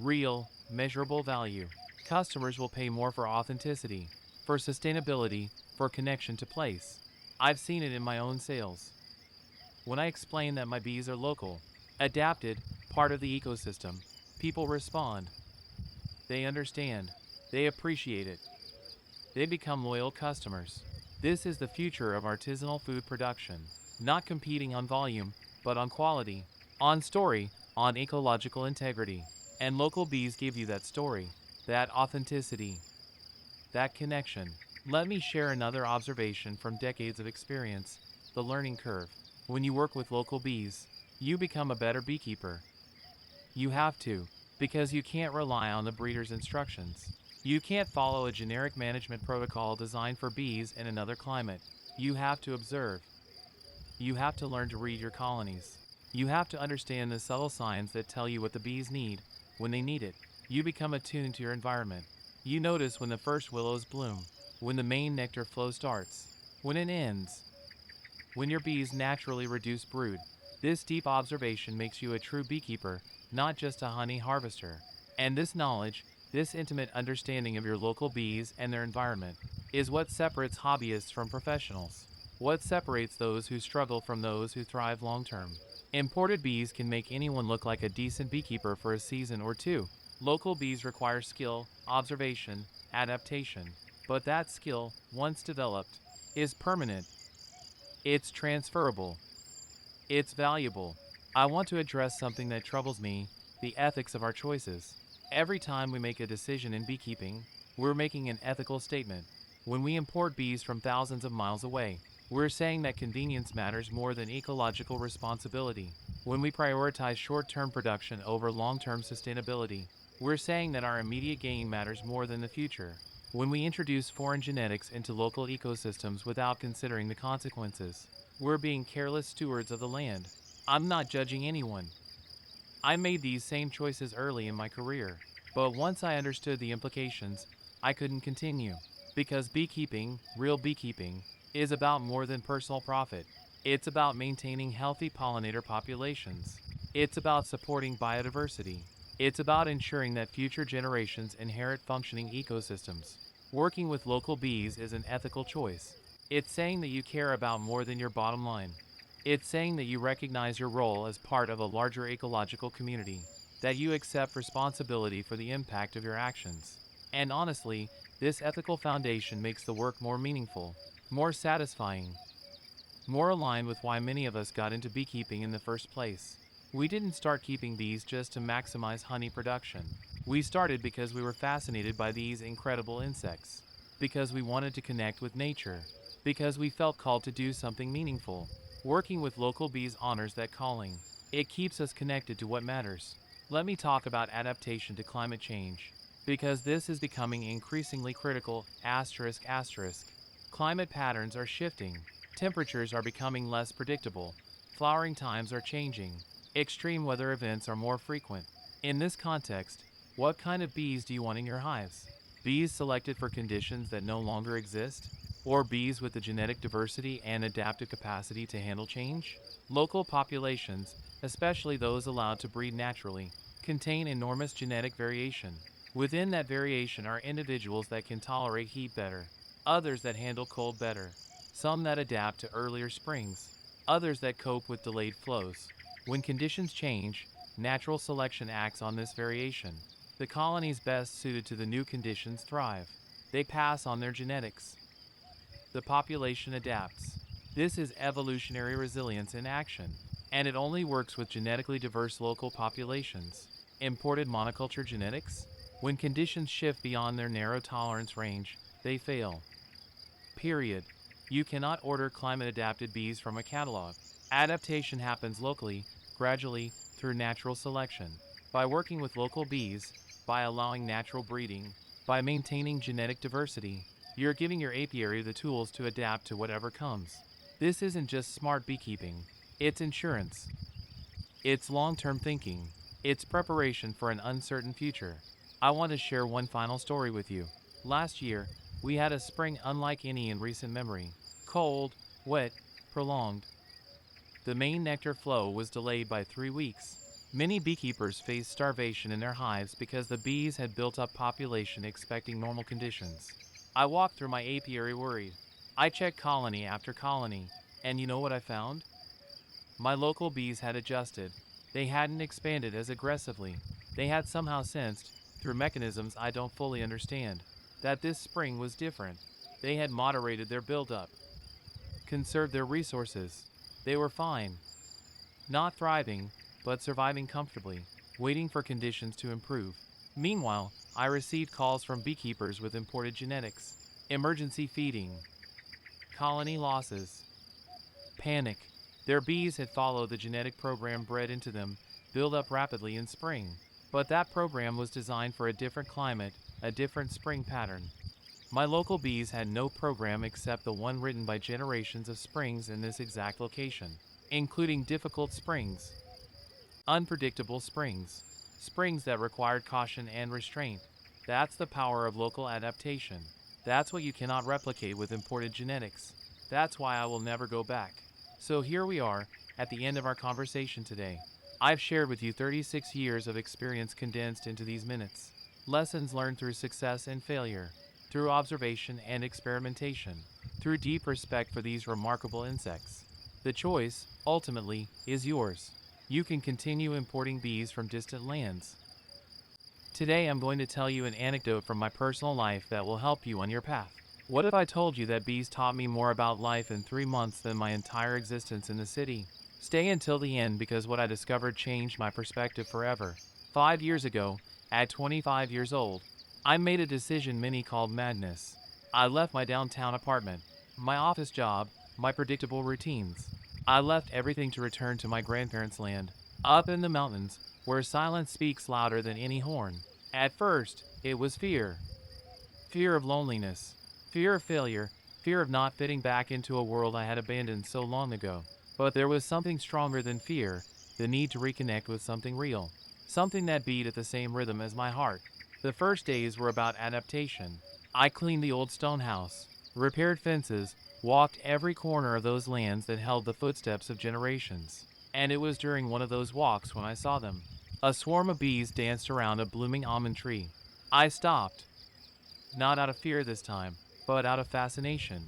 Real, measurable value. Customers will pay more for authenticity, for sustainability, for connection to place. I've seen it in my own sales. When I explain that my bees are local, adapted, part of the ecosystem, people respond. They understand. They appreciate it. They become loyal customers. This is the future of artisanal food production, not competing on volume, but on quality, on story, on ecological integrity. And local bees give you that story, that authenticity, that connection. Let me share another observation from decades of experience: the learning curve. When you work with local bees, you become a better beekeeper. You have to, because you can't rely on the breeder's instructions. You can't follow a generic management protocol designed for bees in another climate. You have to observe. You have to learn to read your colonies. You have to understand the subtle signs that tell you what the bees need, when they need it. You become attuned to your environment. You notice when the first willows bloom, when the main nectar flow starts, when it ends, when your bees naturally reduce brood. This deep observation makes you a true beekeeper, not just a honey harvester. And this knowledge, this intimate understanding of your local bees and their environment, is what separates hobbyists from professionals. What separates those who struggle from those who thrive long term. Imported bees can make anyone look like a decent beekeeper for a season or two. Local bees require skill, observation, adaptation. But that skill, once developed, is permanent. It's transferable. It's valuable. I want to address something that troubles me, the ethics of our choices. Every time we make a decision in beekeeping, we're making an ethical statement. When we import bees from thousands of miles away, we're saying that convenience matters more than ecological responsibility. When we prioritize short term production over long term sustainability, we're saying that our immediate gain matters more than the future. When we introduce foreign genetics into local ecosystems without considering the consequences, we're being careless stewards of the land. I'm not judging anyone. I made these same choices early in my career, but once I understood the implications, I couldn't continue. Because beekeeping, real beekeeping, is about more than personal profit. It's about maintaining healthy pollinator populations. It's about supporting biodiversity. It's about ensuring that future generations inherit functioning ecosystems. Working with local bees is an ethical choice. It's saying that you care about more than your bottom line. It's saying that you recognize your role as part of a larger ecological community, that you accept responsibility for the impact of your actions. And honestly, this ethical foundation makes the work more meaningful, more satisfying, more aligned with why many of us got into beekeeping in the first place. We didn't start keeping bees just to maximize honey production. We started because we were fascinated by these incredible insects, because we wanted to connect with nature, because we felt called to do something meaningful. Working with local bees honors that calling. It keeps us connected to what matters. Let me talk about adaptation to climate change, because this is becoming increasingly critical. Climate patterns are shifting. Temperatures are becoming less predictable. Flowering times are changing. Extreme weather events are more frequent. In this context, what kind of bees do you want in your hives? Bees selected for conditions that no longer exist? Or bees with the genetic diversity and adaptive capacity to handle change? Local populations, especially those allowed to breed naturally, contain enormous genetic variation. Within that variation are individuals that can tolerate heat better, others that handle cold better, some that adapt to earlier springs, others that cope with delayed flows. When conditions change, natural selection acts on this variation. The colonies best suited to the new conditions thrive. They pass on their genetics. The population adapts. This is evolutionary resilience in action, and it only works with genetically diverse local populations. Imported monoculture genetics? When conditions shift beyond their narrow tolerance range, they fail. Period. You cannot order climate-adapted bees from a catalog. Adaptation happens locally, gradually, through natural selection. By working with local bees, by allowing natural breeding, by maintaining genetic diversity, you're giving your apiary the tools to adapt to whatever comes. This isn't just smart beekeeping, it's insurance. It's long-term thinking. It's preparation for an uncertain future. I want to share one final story with you. Last year, we had a spring unlike any in recent memory. Cold, wet, prolonged. The main nectar flow was delayed by 3 weeks. Many beekeepers faced starvation in their hives because the bees had built up population expecting normal conditions. I walked through my apiary worried. I checked colony after colony, and you know what I found? My local bees had adjusted. They hadn't expanded as aggressively. They had somehow sensed, through mechanisms I don't fully understand, that this spring was different. They had moderated their buildup, conserved their resources. They were fine. Not thriving, but surviving comfortably, waiting for conditions to improve. Meanwhile, I received calls from beekeepers with imported genetics, emergency feeding, colony losses, panic. Their bees had followed the genetic program bred into them, build up rapidly in spring. But that program was designed for a different climate, a different spring pattern. My local bees had no program except the one written by generations of springs in this exact location, including difficult springs, unpredictable springs, springs that required caution and restraint. That's the power of local adaptation. That's what you cannot replicate with imported genetics. That's why I will never go back. So here we are, at the end of our conversation today. I've shared with you 36 years of experience condensed into these minutes. Lessons learned through success and failure, through observation and experimentation, through deep respect for these remarkable insects. The choice, ultimately, is yours. You can continue importing bees from distant lands. Today I'm going to tell you an anecdote from my personal life that will help you on your path. What if I told you that bees taught me more about life in 3 months than my entire existence in the city? Stay until the end because what I discovered changed my perspective forever. 5 years ago, at 25 years old, I made a decision many called madness. I left my downtown apartment, my office job, my predictable routines. I left everything to return to my grandparents' land, up in the mountains, where silence speaks louder than any horn. At first, it was fear. Fear of loneliness, fear of failure, fear of not fitting back into a world I had abandoned so long ago. But there was something stronger than fear, the need to reconnect with something real, something that beat at the same rhythm as my heart. The first days were about adaptation. I cleaned the old stone house, repaired fences, walked every corner of those lands that held the footsteps of generations. And it was during one of those walks when I saw them. A swarm of bees danced around a blooming almond tree. I stopped, not out of fear this time, but out of fascination.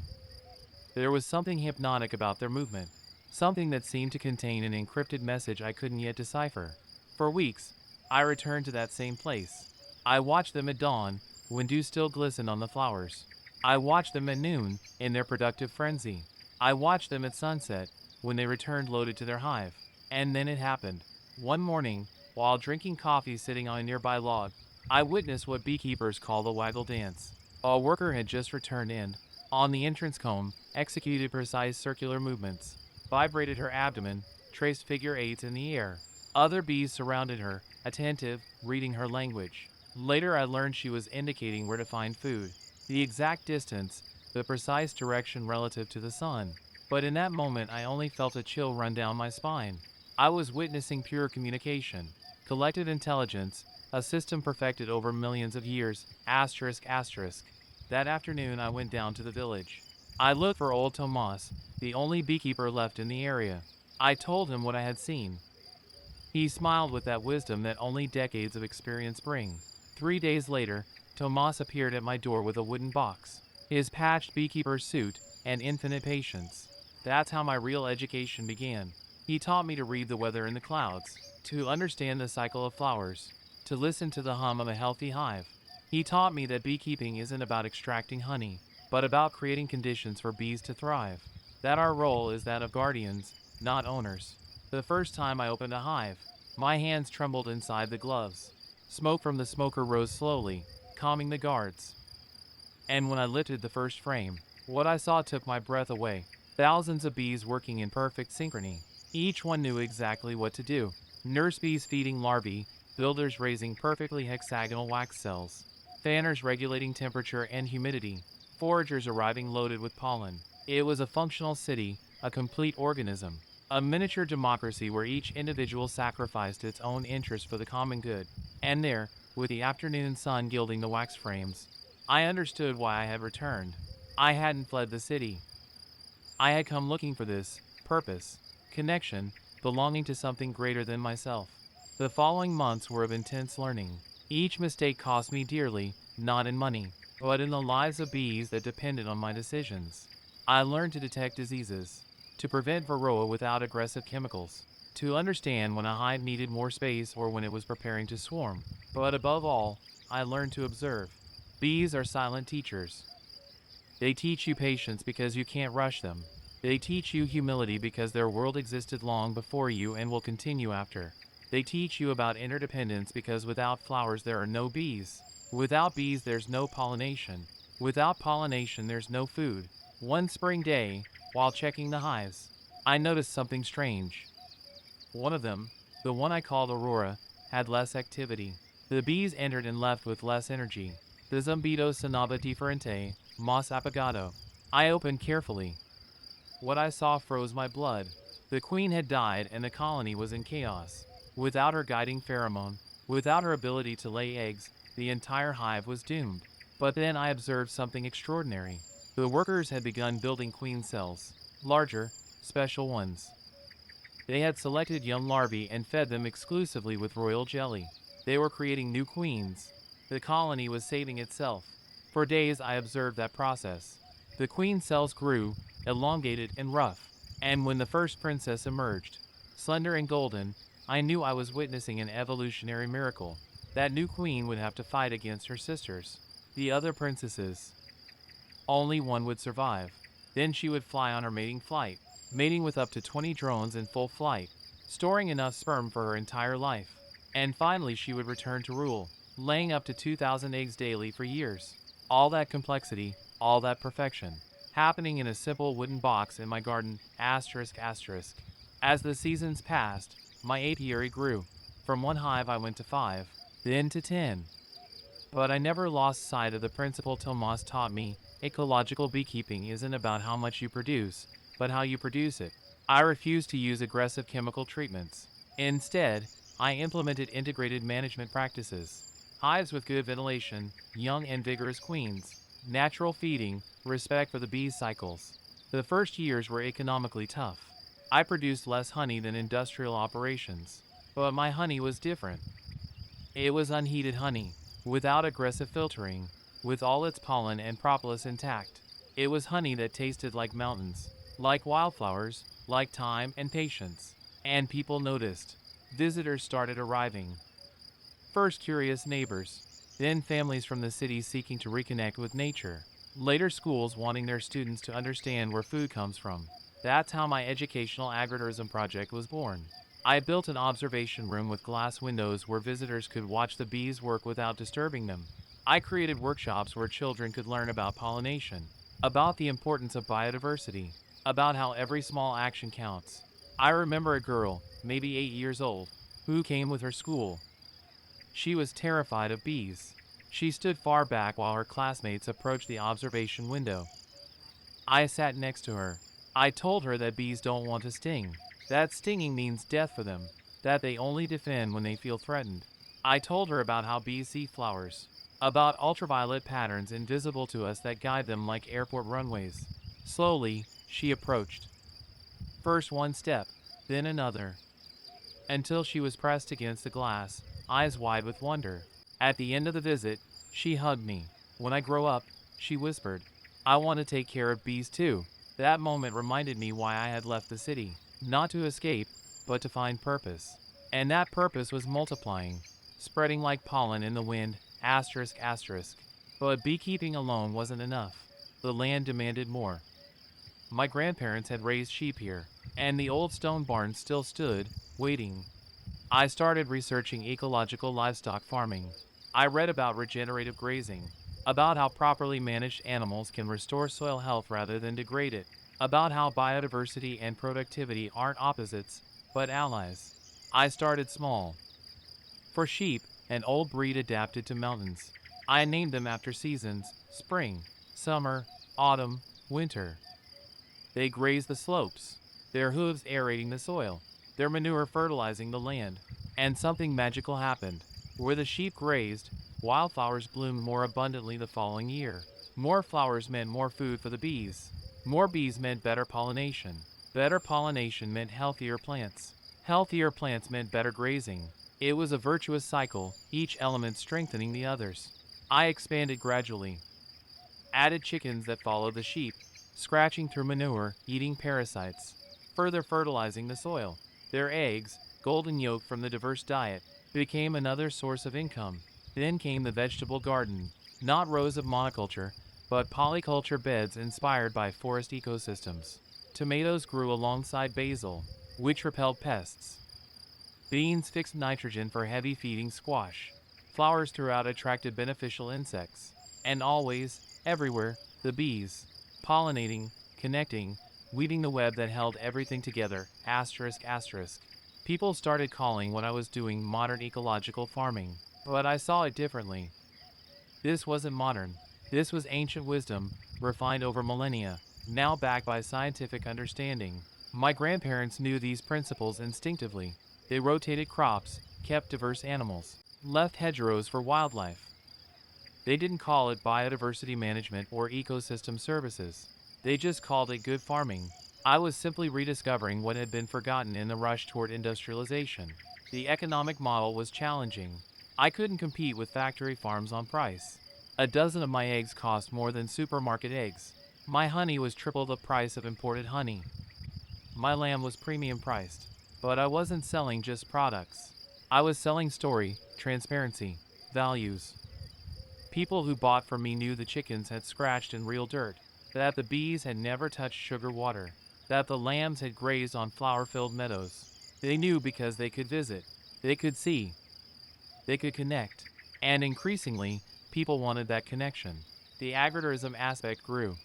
There was something hypnotic about their movement, something that seemed to contain an encrypted message I couldn't yet decipher. For weeks, I returned to that same place. I watched them at dawn, when dew still glistened on the flowers. I watched them at noon, in their productive frenzy. I watched them at sunset, when they returned loaded to their hive. And then it happened. One morning, while drinking coffee sitting on a nearby log, I witnessed what beekeepers call the waggle dance. A worker had just returned and, on the entrance comb, executed precise circular movements, vibrated her abdomen, traced figure eights in the air. Other bees surrounded her, attentive, reading her language. Later I learned she was indicating where to find food, the exact distance, the precise direction relative to the sun. But in that moment I only felt a chill run down my spine. I was witnessing pure communication, collective intelligence, a system perfected over millions of years, asterisk asterisk. That afternoon I went down to the village. I looked for old Tomas, the only beekeeper left in the area. I told him what I had seen. He smiled with that wisdom that only decades of experience bring. 3 days later, Tomas appeared at my door with a wooden box, his patched beekeeper's suit, and infinite patience. That's how my real education began. He taught me to read the weather in the clouds, to understand the cycle of flowers, to listen to the hum of a healthy hive. He taught me that beekeeping isn't about extracting honey, but about creating conditions for bees to thrive. That our role is that of guardians, not owners. The first time I opened a hive, my hands trembled inside the gloves. Smoke from the smoker rose slowly, calming the guards. And when I lifted the first frame, what I saw took my breath away. Thousands of bees working in perfect synchrony. Each one knew exactly what to do. Nurse bees feeding larvae, builders raising perfectly hexagonal wax cells, fanners regulating temperature and humidity, foragers arriving loaded with pollen. It was a functional city, a complete organism, a miniature democracy where each individual sacrificed its own interest for the common good. And there, with the afternoon sun gilding the wax frames, I understood why I had returned. I hadn't fled the city. I had come looking for this purpose, connection, belonging to something greater than myself. The following months were of intense learning. Each mistake cost me dearly, not in money, but in the lives of bees that depended on my decisions. I learned to detect diseases, to prevent varroa without aggressive chemicals, to understand when a hive needed more space or when it was preparing to swarm. But above all, I learned to observe. Bees are silent teachers. They teach you patience because you can't rush them. They teach you humility because their world existed long before you and will continue after. They teach you about interdependence because without flowers there are no bees. Without bees there's no pollination. Without pollination there's no food. One spring day, while checking the hives, I noticed something strange. One of them, the one I called Aurora, had less activity. The bees entered and left with less energy. The zumbido sonaba differente, mas apagado. I opened carefully. What I saw froze my blood. The queen had died and the colony was in chaos. Without her guiding pheromone, without her ability to lay eggs, the entire hive was doomed. But then I observed something extraordinary. The workers had begun building queen cells, larger, special ones. They had selected young larvae and fed them exclusively with royal jelly. They were creating new queens. The colony was saving itself. For days I observed that process. The queen cells grew, elongated and rough, and when the first princess emerged, slender and golden, I knew I was witnessing an evolutionary miracle. That new queen would have to fight against her sisters, the other princesses. Only one would survive. Then she would fly on her mating flight, mating with up to 20 drones in full flight, storing enough sperm for her entire life. And finally she would return to rule, laying up to 2,000 eggs daily for years. All that complexity, all that perfection, happening in a simple wooden box in my garden, asterisk asterisk. As the seasons passed, my apiary grew. From one hive I went to 5, then to 10. But I never lost sight of the principle Tomas taught me. Ecological beekeeping isn't about how much you produce, but how you produce it. I refused to use aggressive chemical treatments. Instead, I implemented integrated management practices. Hives with good ventilation, young and vigorous queens, natural feeding, respect for the bees' cycles. The first years were economically tough. I produced less honey than industrial operations. But my honey was different. It was unheated honey, without aggressive filtering, with all its pollen and propolis intact. It was honey that tasted like mountains, like wildflowers, like time and patience. And people noticed. Visitors started arriving. First curious neighbors, then families from the cities seeking to reconnect with nature. Later schools wanting their students to understand where food comes from. That's how my educational agritourism project was born. I built an observation room with glass windows where visitors could watch the bees work without disturbing them. I created workshops where children could learn about pollination, about the importance of biodiversity, about how every small action counts. I remember a girl, maybe 8 years old, who came with her school. She was terrified of bees. She stood far back while her classmates approached the observation window. I sat next to her. I told her that bees don't want to sting, that stinging means death for them, that they only defend when they feel threatened. I told her about how bees see flowers, about ultraviolet patterns invisible to us that guide them like airport runways. Slowly, she approached. First one step, then another, until she was pressed against the glass, eyes wide with wonder. At the end of the visit, she hugged me. When I grow up, she whispered, I want to take care of bees too. That moment reminded me why I had left the city. Not to escape, but to find purpose. And that purpose was multiplying, spreading like pollen in the wind, asterisk asterisk. But beekeeping alone wasn't enough. The land demanded more. My grandparents had raised sheep here, and the old stone barn still stood, waiting. I started researching ecological livestock farming. I read about regenerative grazing, about how properly managed animals can restore soil health rather than degrade it, about how biodiversity and productivity aren't opposites, but allies. I started small. For sheep, an old breed adapted to mountains. I named them after seasons: spring, summer, autumn, winter. They grazed the slopes, their hooves aerating the soil, their manure fertilizing the land. And something magical happened. Where the sheep grazed, wildflowers bloomed more abundantly the following year. More flowers meant more food for the bees. More bees meant better pollination. Better pollination meant healthier plants. Healthier plants meant better grazing. It was a virtuous cycle, each element strengthening the others. I expanded gradually. Added chickens that followed the sheep, scratching through manure, eating parasites, further fertilizing the soil. Their eggs, golden yolk from the diverse diet, became another source of income. Then came the vegetable garden, not rows of monoculture, but polyculture beds inspired by forest ecosystems. Tomatoes grew alongside basil, which repelled pests. Beans fixed nitrogen for heavy feeding squash. Flowers throughout attracted beneficial insects. And always, everywhere, the bees, pollinating, connecting, weaving the web that held everything together, asterisk asterisk. People started calling what I was doing modern ecological farming, but I saw it differently. This wasn't modern. This was ancient wisdom, refined over millennia, now backed by scientific understanding. My grandparents knew these principles instinctively. They rotated crops, kept diverse animals, left hedgerows for wildlife. They didn't call it biodiversity management or ecosystem services. They just called it good farming. I was simply rediscovering what had been forgotten in the rush toward industrialization. The economic model was challenging. I couldn't compete with factory farms on price. A dozen of my eggs cost more than supermarket eggs. My honey was triple the price of imported honey. My lamb was premium priced. But I wasn't selling just products. I was selling story, transparency, values. People who bought from me knew the chickens had scratched in real dirt, that the bees had never touched sugar water, that the lambs had grazed on flower-filled meadows. They knew because they could visit, they could see, they could connect. And increasingly, people wanted that connection. The agritourism aspect grew.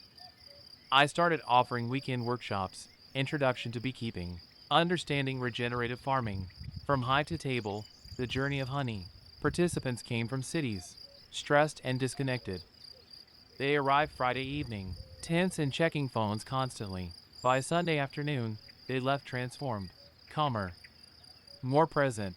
I started offering weekend workshops, introduction to beekeeping, understanding regenerative farming, from hive to table, the journey of honey. Participants came from cities, stressed and disconnected. They arrived Friday evening, tense and checking phones constantly. By Sunday afternoon, they left transformed, calmer, more present,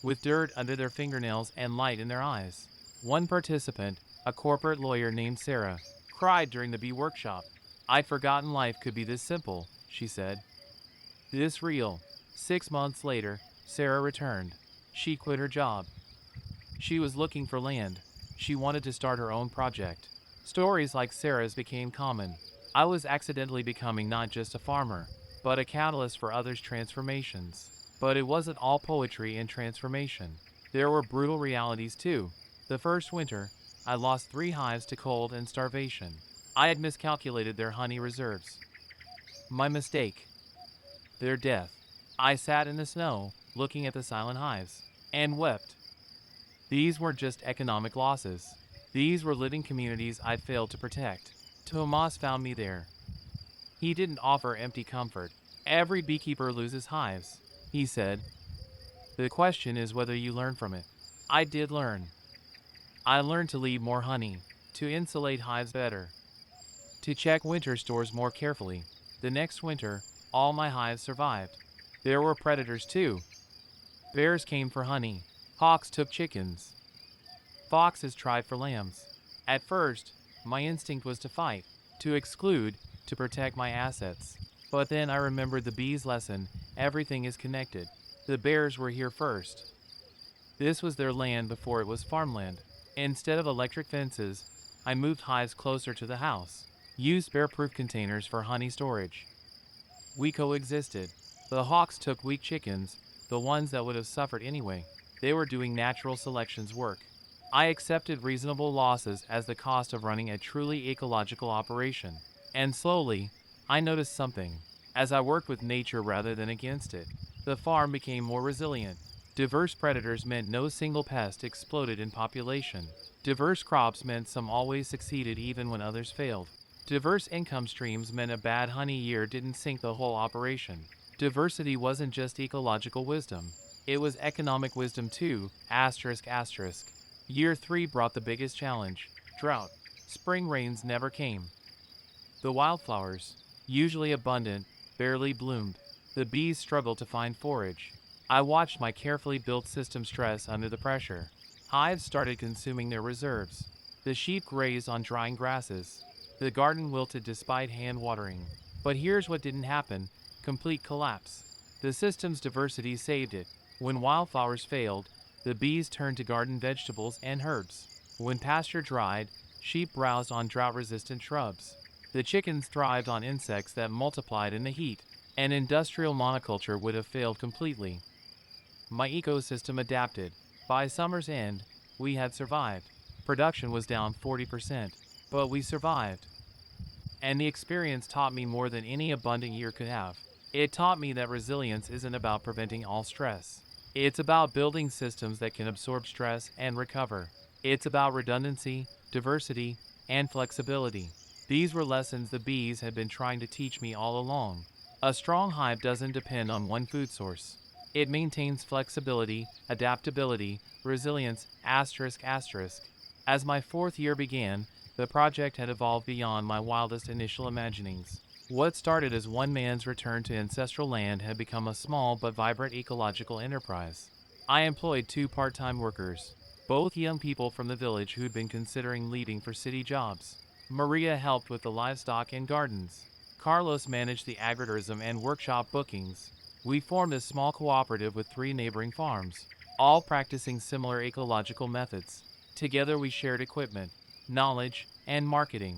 with dirt under their fingernails and light in their eyes. One participant, a corporate lawyer named Sarah, cried during the bee workshop. I'd forgotten life could be this simple, she said. This real. 6 months later, Sarah returned. She quit her job. She was looking for land. She wanted to start her own project. Stories like Sarah's became common. I was accidentally becoming not just a farmer, but a catalyst for others' transformations. But it wasn't all poetry and transformation. There were brutal realities too. The first winter, I lost 3 hives to cold and starvation. I had miscalculated their honey reserves. My mistake. Their death. I sat in the snow, looking at the silent hives, and wept. These weren't just economic losses. These were living communities I'd failed to protect. Tomas found me there. He didn't offer empty comfort. Every beekeeper loses hives, he said. The question is whether you learn from it. I did learn. I learned to leave more honey, to insulate hives better, to check winter stores more carefully. The next winter, all my hives survived. There were predators too. Bears came for honey. Hawks took chickens. Foxes tried for lambs. At first, my instinct was to fight, to exclude, to protect my assets. But then I remembered the bees' lesson: everything is connected. The bears were here first. This was their land before it was farmland. Instead of electric fences, I moved hives closer to the house, used bear-proof containers for honey storage. We coexisted. The hawks took weak chickens, the ones that would have suffered anyway. They were doing natural selection's work. I accepted reasonable losses as the cost of running a truly ecological operation. And slowly, I noticed something. As I worked with nature rather than against it, the farm became more resilient. Diverse predators meant no single pest exploded in population. Diverse crops meant some always succeeded even when others failed. Diverse income streams meant a bad honey year didn't sink the whole operation. Diversity wasn't just ecological wisdom. It was economic wisdom too, asterisk asterisk. Year 3 brought the biggest challenge: drought. Spring rains never came. The wildflowers, usually abundant, barely bloomed. The bees struggled to find forage. I watched my carefully built system stress under the pressure. Hives started consuming their reserves. The sheep grazed on drying grasses. The garden wilted despite hand watering. But here's what didn't happen: complete collapse. The system's diversity saved it. When wildflowers failed, the bees turned to garden vegetables and herbs. When pasture dried, sheep browsed on drought-resistant shrubs. The chickens thrived on insects that multiplied in the heat. An industrial monoculture would have failed completely. My ecosystem adapted. By summer's end, we had survived. Production was down 40%, but we survived. And the experience taught me more than any abundant year could have. It taught me that resilience isn't about preventing all stress. It's about building systems that can absorb stress and recover. It's about redundancy, diversity, and flexibility. These were lessons the bees had been trying to teach me all along. A strong hive doesn't depend on one food source. It maintains flexibility, adaptability, resilience, asterisk asterisk. As my 4th year began, the project had evolved beyond my wildest initial imaginings. What started as one man's return to ancestral land had become a small but vibrant ecological enterprise. I employed 2 part-time workers, both young people from the village who'd been considering leaving for city jobs. Maria helped with the livestock and gardens. Carlos managed the agritourism and workshop bookings. We formed a small cooperative with 3 neighboring farms, all practicing similar ecological methods. Together we shared equipment, knowledge, and marketing.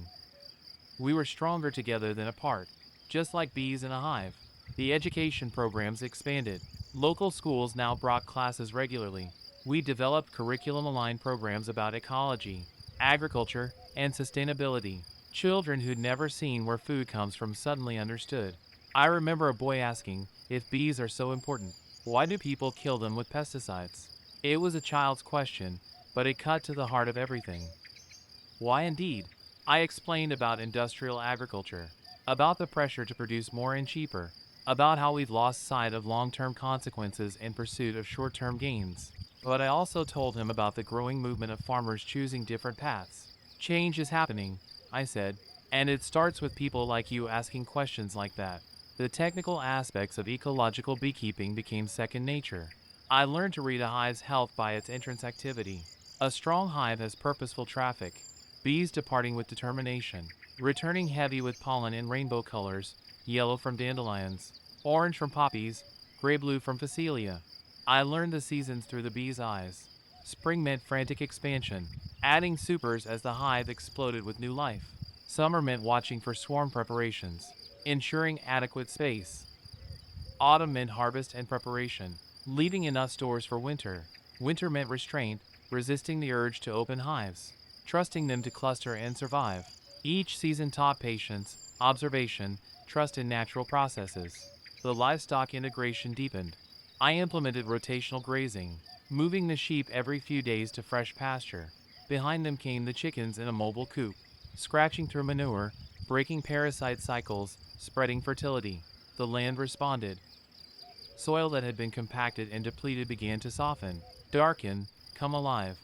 We were stronger together than apart, just like bees in a hive. The education programs expanded. Local schools now brought classes regularly. We developed curriculum-aligned programs about ecology, agriculture, and sustainability. Children who'd never seen where food comes from suddenly understood. I remember a boy asking, if bees are so important, why do people kill them with pesticides? It was a child's question, but it cut to the heart of everything. Why indeed? I explained about industrial agriculture, about the pressure to produce more and cheaper, about how we've lost sight of long-term consequences in pursuit of short-term gains. But I also told him about the growing movement of farmers choosing different paths. Change is happening, I said, and it starts with people like you asking questions like that. The technical aspects of ecological beekeeping became second nature. I learned to read a hive's health by its entrance activity. A strong hive has purposeful traffic, bees departing with determination, returning heavy with pollen in rainbow colors, yellow from dandelions, orange from poppies, gray-blue from phacelia. I learned the seasons through the bees' eyes. Spring meant frantic expansion, adding supers as the hive exploded with new life. Summer meant watching for swarm preparations, ensuring adequate space. Autumn meant harvest and preparation, leaving enough stores for winter. Winter meant restraint, resisting the urge to open hives, trusting them to cluster and survive. Each season taught patience, observation, trust in natural processes. The livestock integration deepened. I implemented rotational grazing, moving the sheep every few days to fresh pasture. Behind them came the chickens in a mobile coop, scratching through manure, breaking parasite cycles, spreading fertility. The land responded. Soil that had been compacted and depleted began to soften, darken, come alive.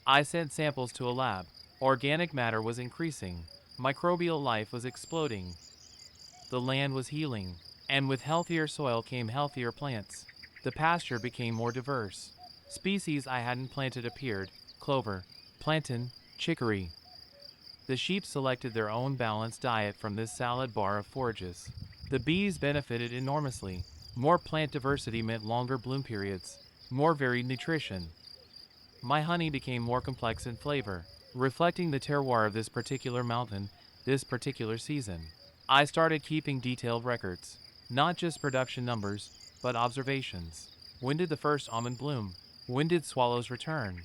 I sent samples to a lab. Organic matter was increasing. Microbial life was exploding. The land was healing. And with healthier soil came healthier plants. The pasture became more diverse. Species I hadn't planted appeared: clover, plantain, chicory. The sheep selected their own balanced diet from this salad bar of forages. The bees benefited enormously. More plant diversity meant longer bloom periods, more varied nutrition. My honey became more complex in flavor, reflecting the terroir of this particular mountain, this particular season. I started keeping detailed records, not just production numbers, but observations. When did the first almond bloom? When did swallows return?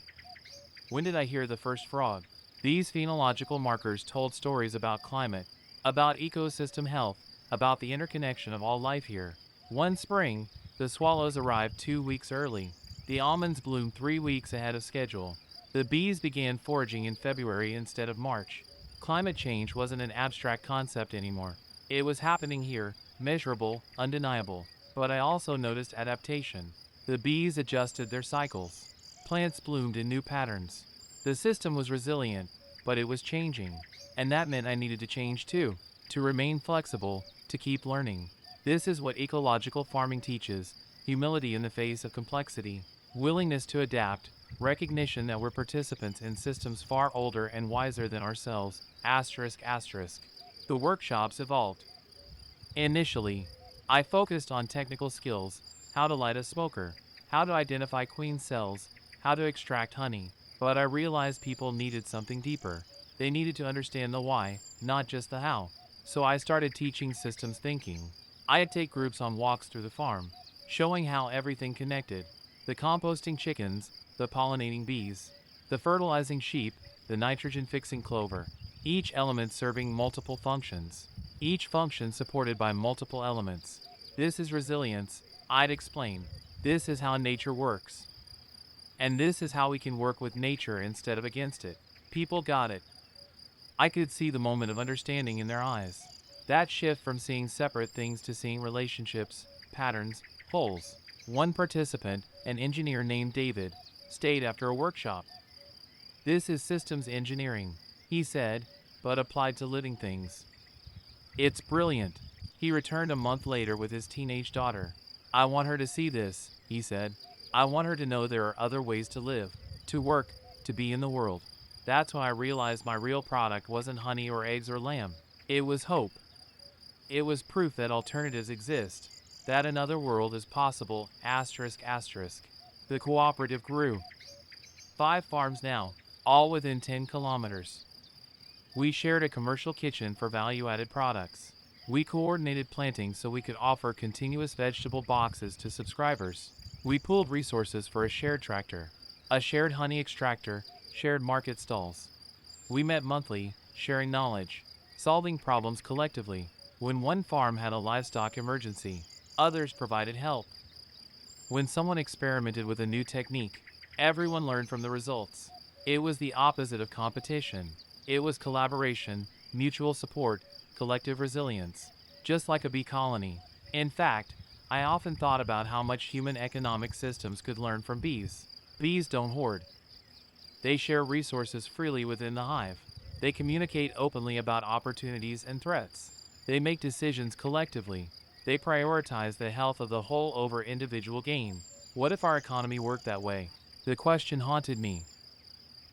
When did I hear the first frog? These phenological markers told stories about climate, about ecosystem health, about the interconnection of all life here. One spring, the swallows arrived 2 weeks early. The almonds bloomed 3 weeks ahead of schedule. The bees began foraging in February instead of March. Climate change wasn't an abstract concept anymore. It was happening here, measurable, undeniable. But I also noticed adaptation. The bees adjusted their cycles. Plants bloomed in new patterns. The system was resilient, but it was changing. And that meant I needed to change too, to remain flexible, to keep learning. This is what ecological farming teaches: humility in the face of complexity, willingness to adapt, recognition that we're participants in systems far older and wiser than ourselves. Asterisk, asterisk. The workshops evolved. Initially, I focused on technical skills: how to light a smoker, how to identify queen cells, how to extract honey. But I realized people needed something deeper. They needed to understand the why, not just the how. So I started teaching systems thinking. I'd take groups on walks through the farm, showing how everything connected: the composting chickens, the pollinating bees, the fertilizing sheep, the nitrogen-fixing clover, each element serving multiple functions, each function supported by multiple elements. This is resilience, I'd explain. This is how nature works. And this is how we can work with nature instead of against it. People got it. I could see the moment of understanding in their eyes. That shift from seeing separate things to seeing relationships, patterns, wholes. One participant, an engineer named David, stayed after a workshop. This is systems engineering, he said, but applied to living things. It's brilliant. He returned a month later with his teenage daughter. I want her to see this, he said. I want her to know there are other ways to live, to work, to be in the world. That's when I realized my real product wasn't honey or eggs or lamb. It was hope. It was proof that alternatives exist, that another world is possible. Asterisk asterisk. The cooperative grew. 5 farms now, all within 10 kilometers. We shared a commercial kitchen for value-added products. We coordinated planting so we could offer continuous vegetable boxes to subscribers. We pooled resources for a shared tractor, a shared honey extractor, shared market stalls. We met monthly, sharing knowledge, solving problems collectively. When one farm had a livestock emergency, others provided help. When someone experimented with a new technique, everyone learned from the results. It was the opposite of competition. It was collaboration, mutual support, collective resilience, just like a bee colony. In fact, I often thought about how much human economic systems could learn from bees. Bees don't hoard. They share resources freely within the hive. They communicate openly about opportunities and threats. They make decisions collectively. They prioritize the health of the whole over individual gain. What if our economy worked that way? The question haunted me.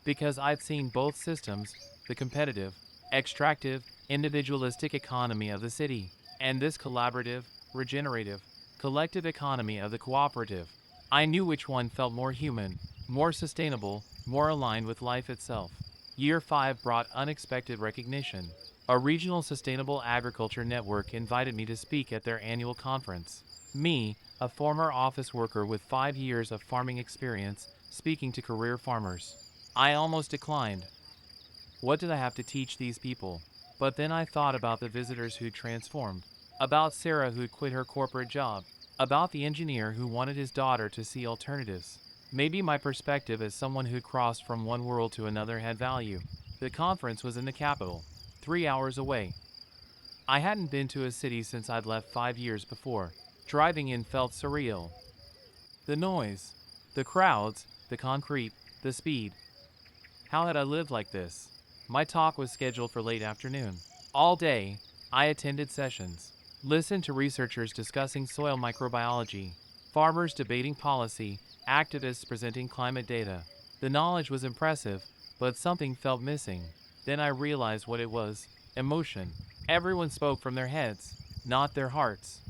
Because I'd seen both systems, the competitive, extractive, individualistic economy of the city, and this collaborative, regenerative, collective economy of the cooperative. I knew which one felt more human, more sustainable, more aligned with life itself. Year 5 brought unexpected recognition. A regional sustainable agriculture network invited me to speak at their annual conference. Me, a former office worker with 5 years of farming experience, speaking to career farmers. I almost declined. What did I have to teach these people? But then I thought about the visitors who'd transformed, about Sarah who'd quit her corporate job, about the engineer who wanted his daughter to see alternatives. Maybe my perspective as someone who'd crossed from one world to another had value. The conference was in the capital, 3 hours away. I hadn't been to a city since I'd left 5 years before. Driving in felt surreal. The noise, the crowds, the concrete, the speed. How had I lived like this? My talk was scheduled for late afternoon. All day, I attended sessions, listened to researchers discussing soil microbiology, farmers debating policy, activists presenting climate data. The knowledge was impressive, but something felt missing. Then I realized what it was: emotion. Everyone spoke from their heads, not their hearts.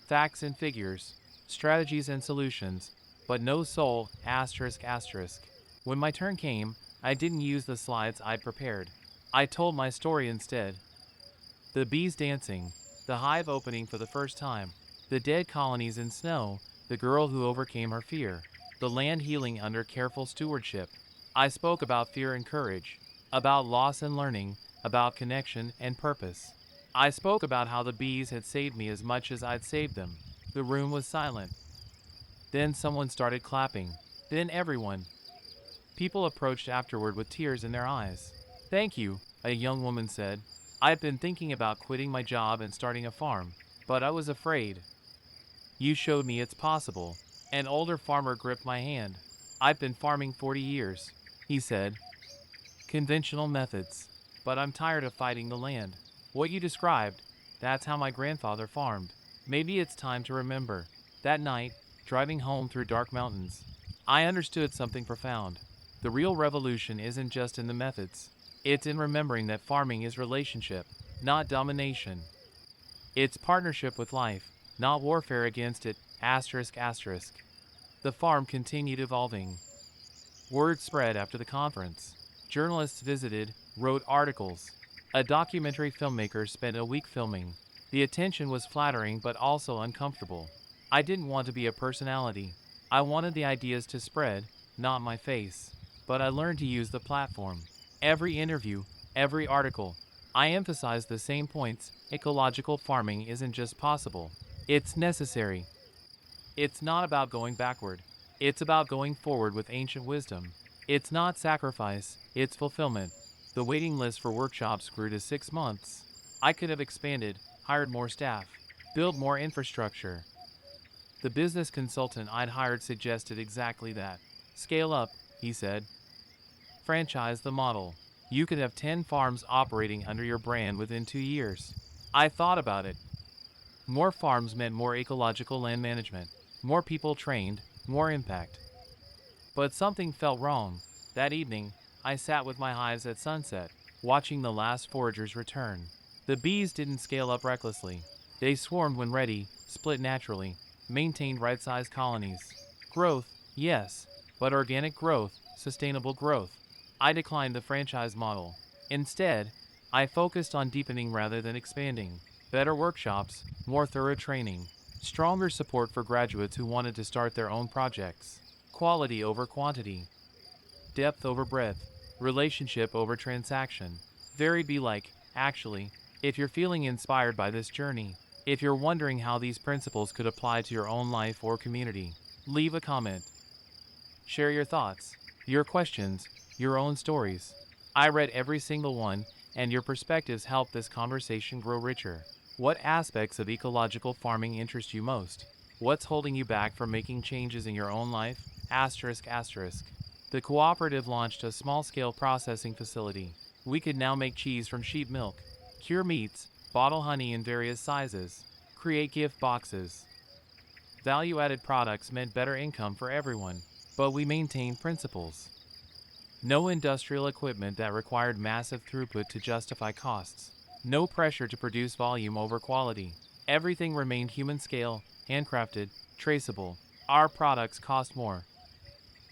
Facts and figures, strategies and solutions, but no soul. Asterisk asterisk. When my turn came, I didn't use the slides I'd prepared. I told my story instead. The bees dancing, the hive opening for the first time, the dead colonies in snow, the girl who overcame her fear, the land healing under careful stewardship. I spoke about fear and courage, about loss and learning, about connection and purpose. I spoke about how the bees had saved me as much as I'd saved them. The room was silent. Then someone started clapping. Then everyone. People approached afterward with tears in their eyes. "Thank you," a young woman said. "I've been thinking about quitting my job and starting a farm, but I was afraid. You showed me it's possible." An older farmer gripped my hand. "I've been farming 40 years, he said. "Conventional methods. But I'm tired of fighting the land. What you described, that's how my grandfather farmed. Maybe it's time to remember." That night, driving home through dark mountains, I understood something profound. The real revolution isn't just in the methods. It's in remembering that farming is relationship, not domination. It's partnership with life, not warfare against it. Asterisk asterisk. The farm continued evolving. Word spread after the conference. Journalists visited, wrote articles. A documentary filmmaker spent a week filming. The attention was flattering but also uncomfortable. I didn't want to be a personality. I wanted the ideas to spread, not my face. But I learned to use the platform. Every interview, every article, I emphasized the same points. Ecological farming isn't just possible, it's necessary. It's not about going backward. It's about going forward with ancient wisdom. It's not sacrifice, it's fulfillment. The waiting list for workshops grew to 6 months. I could have expanded, hired more staff, built more infrastructure. The business consultant I'd hired suggested exactly that. "Scale up," he said. "Franchise the model. You could have 10 farms operating under your brand within 2 years." I thought about it. More farms meant more ecological land management, more people trained, more impact. But something felt wrong. That evening, I sat with my hives at sunset, watching the last foragers return. The bees didn't scale up recklessly. They swarmed when ready, split naturally, maintained right-sized colonies. Growth, yes, but organic growth, sustainable growth. I declined the franchise model. Instead, I focused on deepening rather than expanding. Better workshops, more thorough training, stronger support for graduates who wanted to start their own projects. Quality over quantity, depth over breadth, relationship over transaction. Varied be like, actually, if you're feeling inspired by this journey, if you're wondering how these principles could apply to your own life or community, leave a comment. Share your thoughts, your questions, your own stories. I read every single one, and your perspectives help this conversation grow richer. What aspects of ecological farming interest you most? What's holding you back from making changes in your own life? Asterisk asterisk. The cooperative launched a small-scale processing facility. We could now make cheese from sheep milk, cure meats, bottle honey in various sizes, create gift boxes. Value-added products meant better income for everyone, but we maintained principles. No industrial equipment that required massive throughput to justify costs. No pressure to produce volume over quality. Everything remained human scale, handcrafted, traceable. Our products cost more.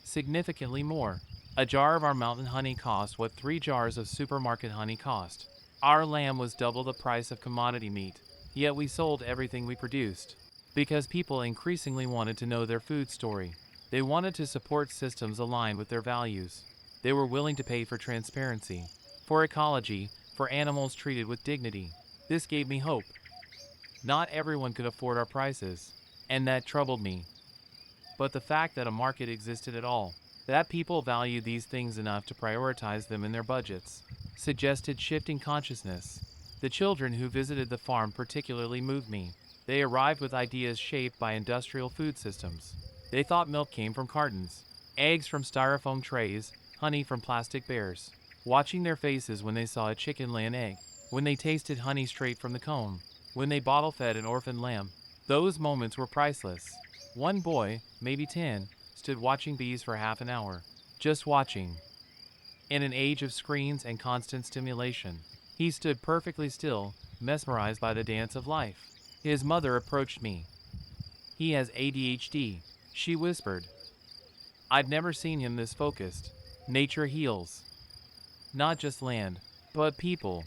Significantly more. A jar of our mountain honey cost what 3 jars of supermarket honey cost. Our lamb was double the price of commodity meat, yet we sold everything we produced. Because people increasingly wanted to know their food story. They wanted to support systems aligned with their values. They were willing to pay for transparency, for ecology, for animals treated with dignity. This gave me hope. Not everyone could afford our prices, and that troubled me. But the fact that a market existed at all, that people valued these things enough to prioritize them in their budgets, suggested shifting consciousness. The children who visited the farm particularly moved me. They arrived with ideas shaped by industrial food systems. They thought milk came from cartons, eggs from styrofoam trays, honey from plastic bears. Watching their faces when they saw a chicken lay an egg, when they tasted honey straight from the comb, when they bottle-fed an orphan lamb, those moments were priceless. One boy, maybe 10, stood watching bees for half an hour. Just watching. In an age of screens and constant stimulation, he stood perfectly still, mesmerized by the dance of life. His mother approached me. "He has ADHD," she whispered. I'd never seen him this focused. Nature heals. Not just land, but people.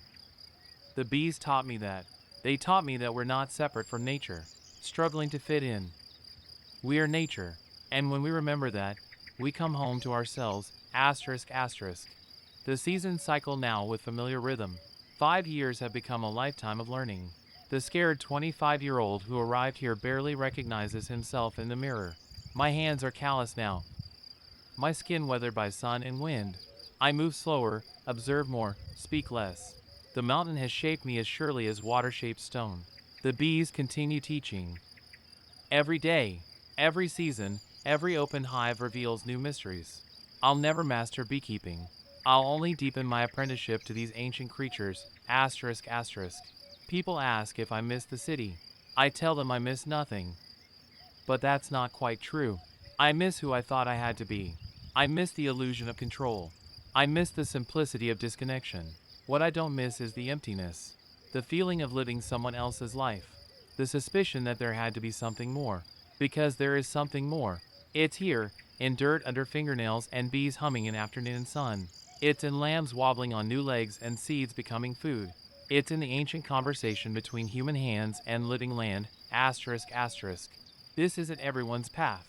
The bees taught me that. They taught me that we're not separate from nature, struggling to fit in. We are nature, and when we remember that, we come home to ourselves, asterisk asterisk. The seasons cycle now with familiar rhythm. 5 years have become a lifetime of learning. The scared 25-year-old who arrived here barely recognizes himself in the mirror. My hands are callous now. My skin weathered by sun and wind. I move slower, observe more, speak less. The mountain has shaped me as surely as water shapes stone. The bees continue teaching. Every day, every season, every open hive reveals new mysteries. I'll never master beekeeping. I'll only deepen my apprenticeship to these ancient creatures, asterisk asterisk. People ask if I miss the city. I tell them I miss nothing. But that's not quite true. I miss who I thought I had to be. I miss the illusion of control. I miss the simplicity of disconnection. What I don't miss is the emptiness. The feeling of living someone else's life. The suspicion that there had to be something more. Because there is something more. It's here, in dirt under fingernails and bees humming in afternoon sun. It's in lambs wobbling on new legs and seeds becoming food. It's in the ancient conversation between human hands and living land, asterisk asterisk. This isn't everyone's path.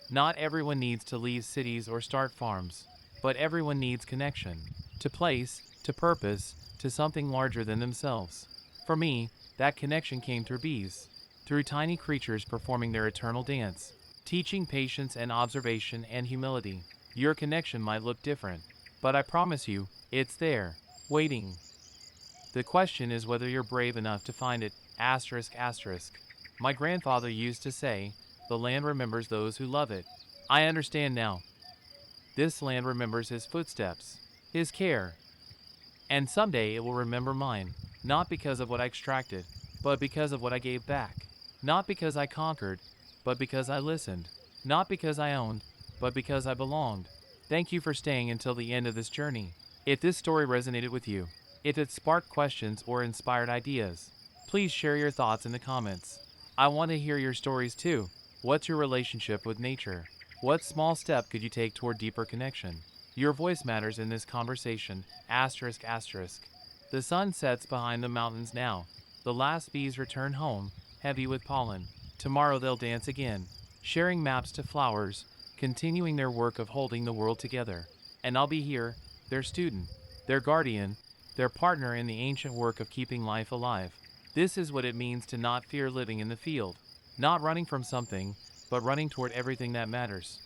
Not everyone needs to leave cities or start farms, but everyone needs connection. To place, to purpose, to something larger than themselves. For me, that connection came through bees. Through tiny creatures performing their eternal dance, teaching patience and observation and humility. Your connection might look different, but I promise you, it's there, waiting. The question is whether you're brave enough to find it, asterisk asterisk. My grandfather used to say, the land remembers those who love it. I understand now. This land remembers his footsteps, his care. And someday it will remember mine, not because of what I extracted, but because of what I gave back. Not because I conquered, but because I listened. Not because I owned, but because I belonged. Thank you for staying until the end of this journey. If this story resonated with you, If it sparked questions or inspired ideas, please share your thoughts in the comments. I want to hear your stories too. What's your relationship with nature? What small step could you take toward deeper connection? Your voice matters in this conversation. Asterisk asterisk. The sun sets behind the mountains now. The last bees return home, heavy with pollen. Tomorrow they'll dance again, sharing maps to flowers, continuing their work of holding the world together. And I'll be here, their student, their guardian, their partner in the ancient work of keeping life alive. This is what it means to not fear living in the field, not running from something, but running toward everything that matters.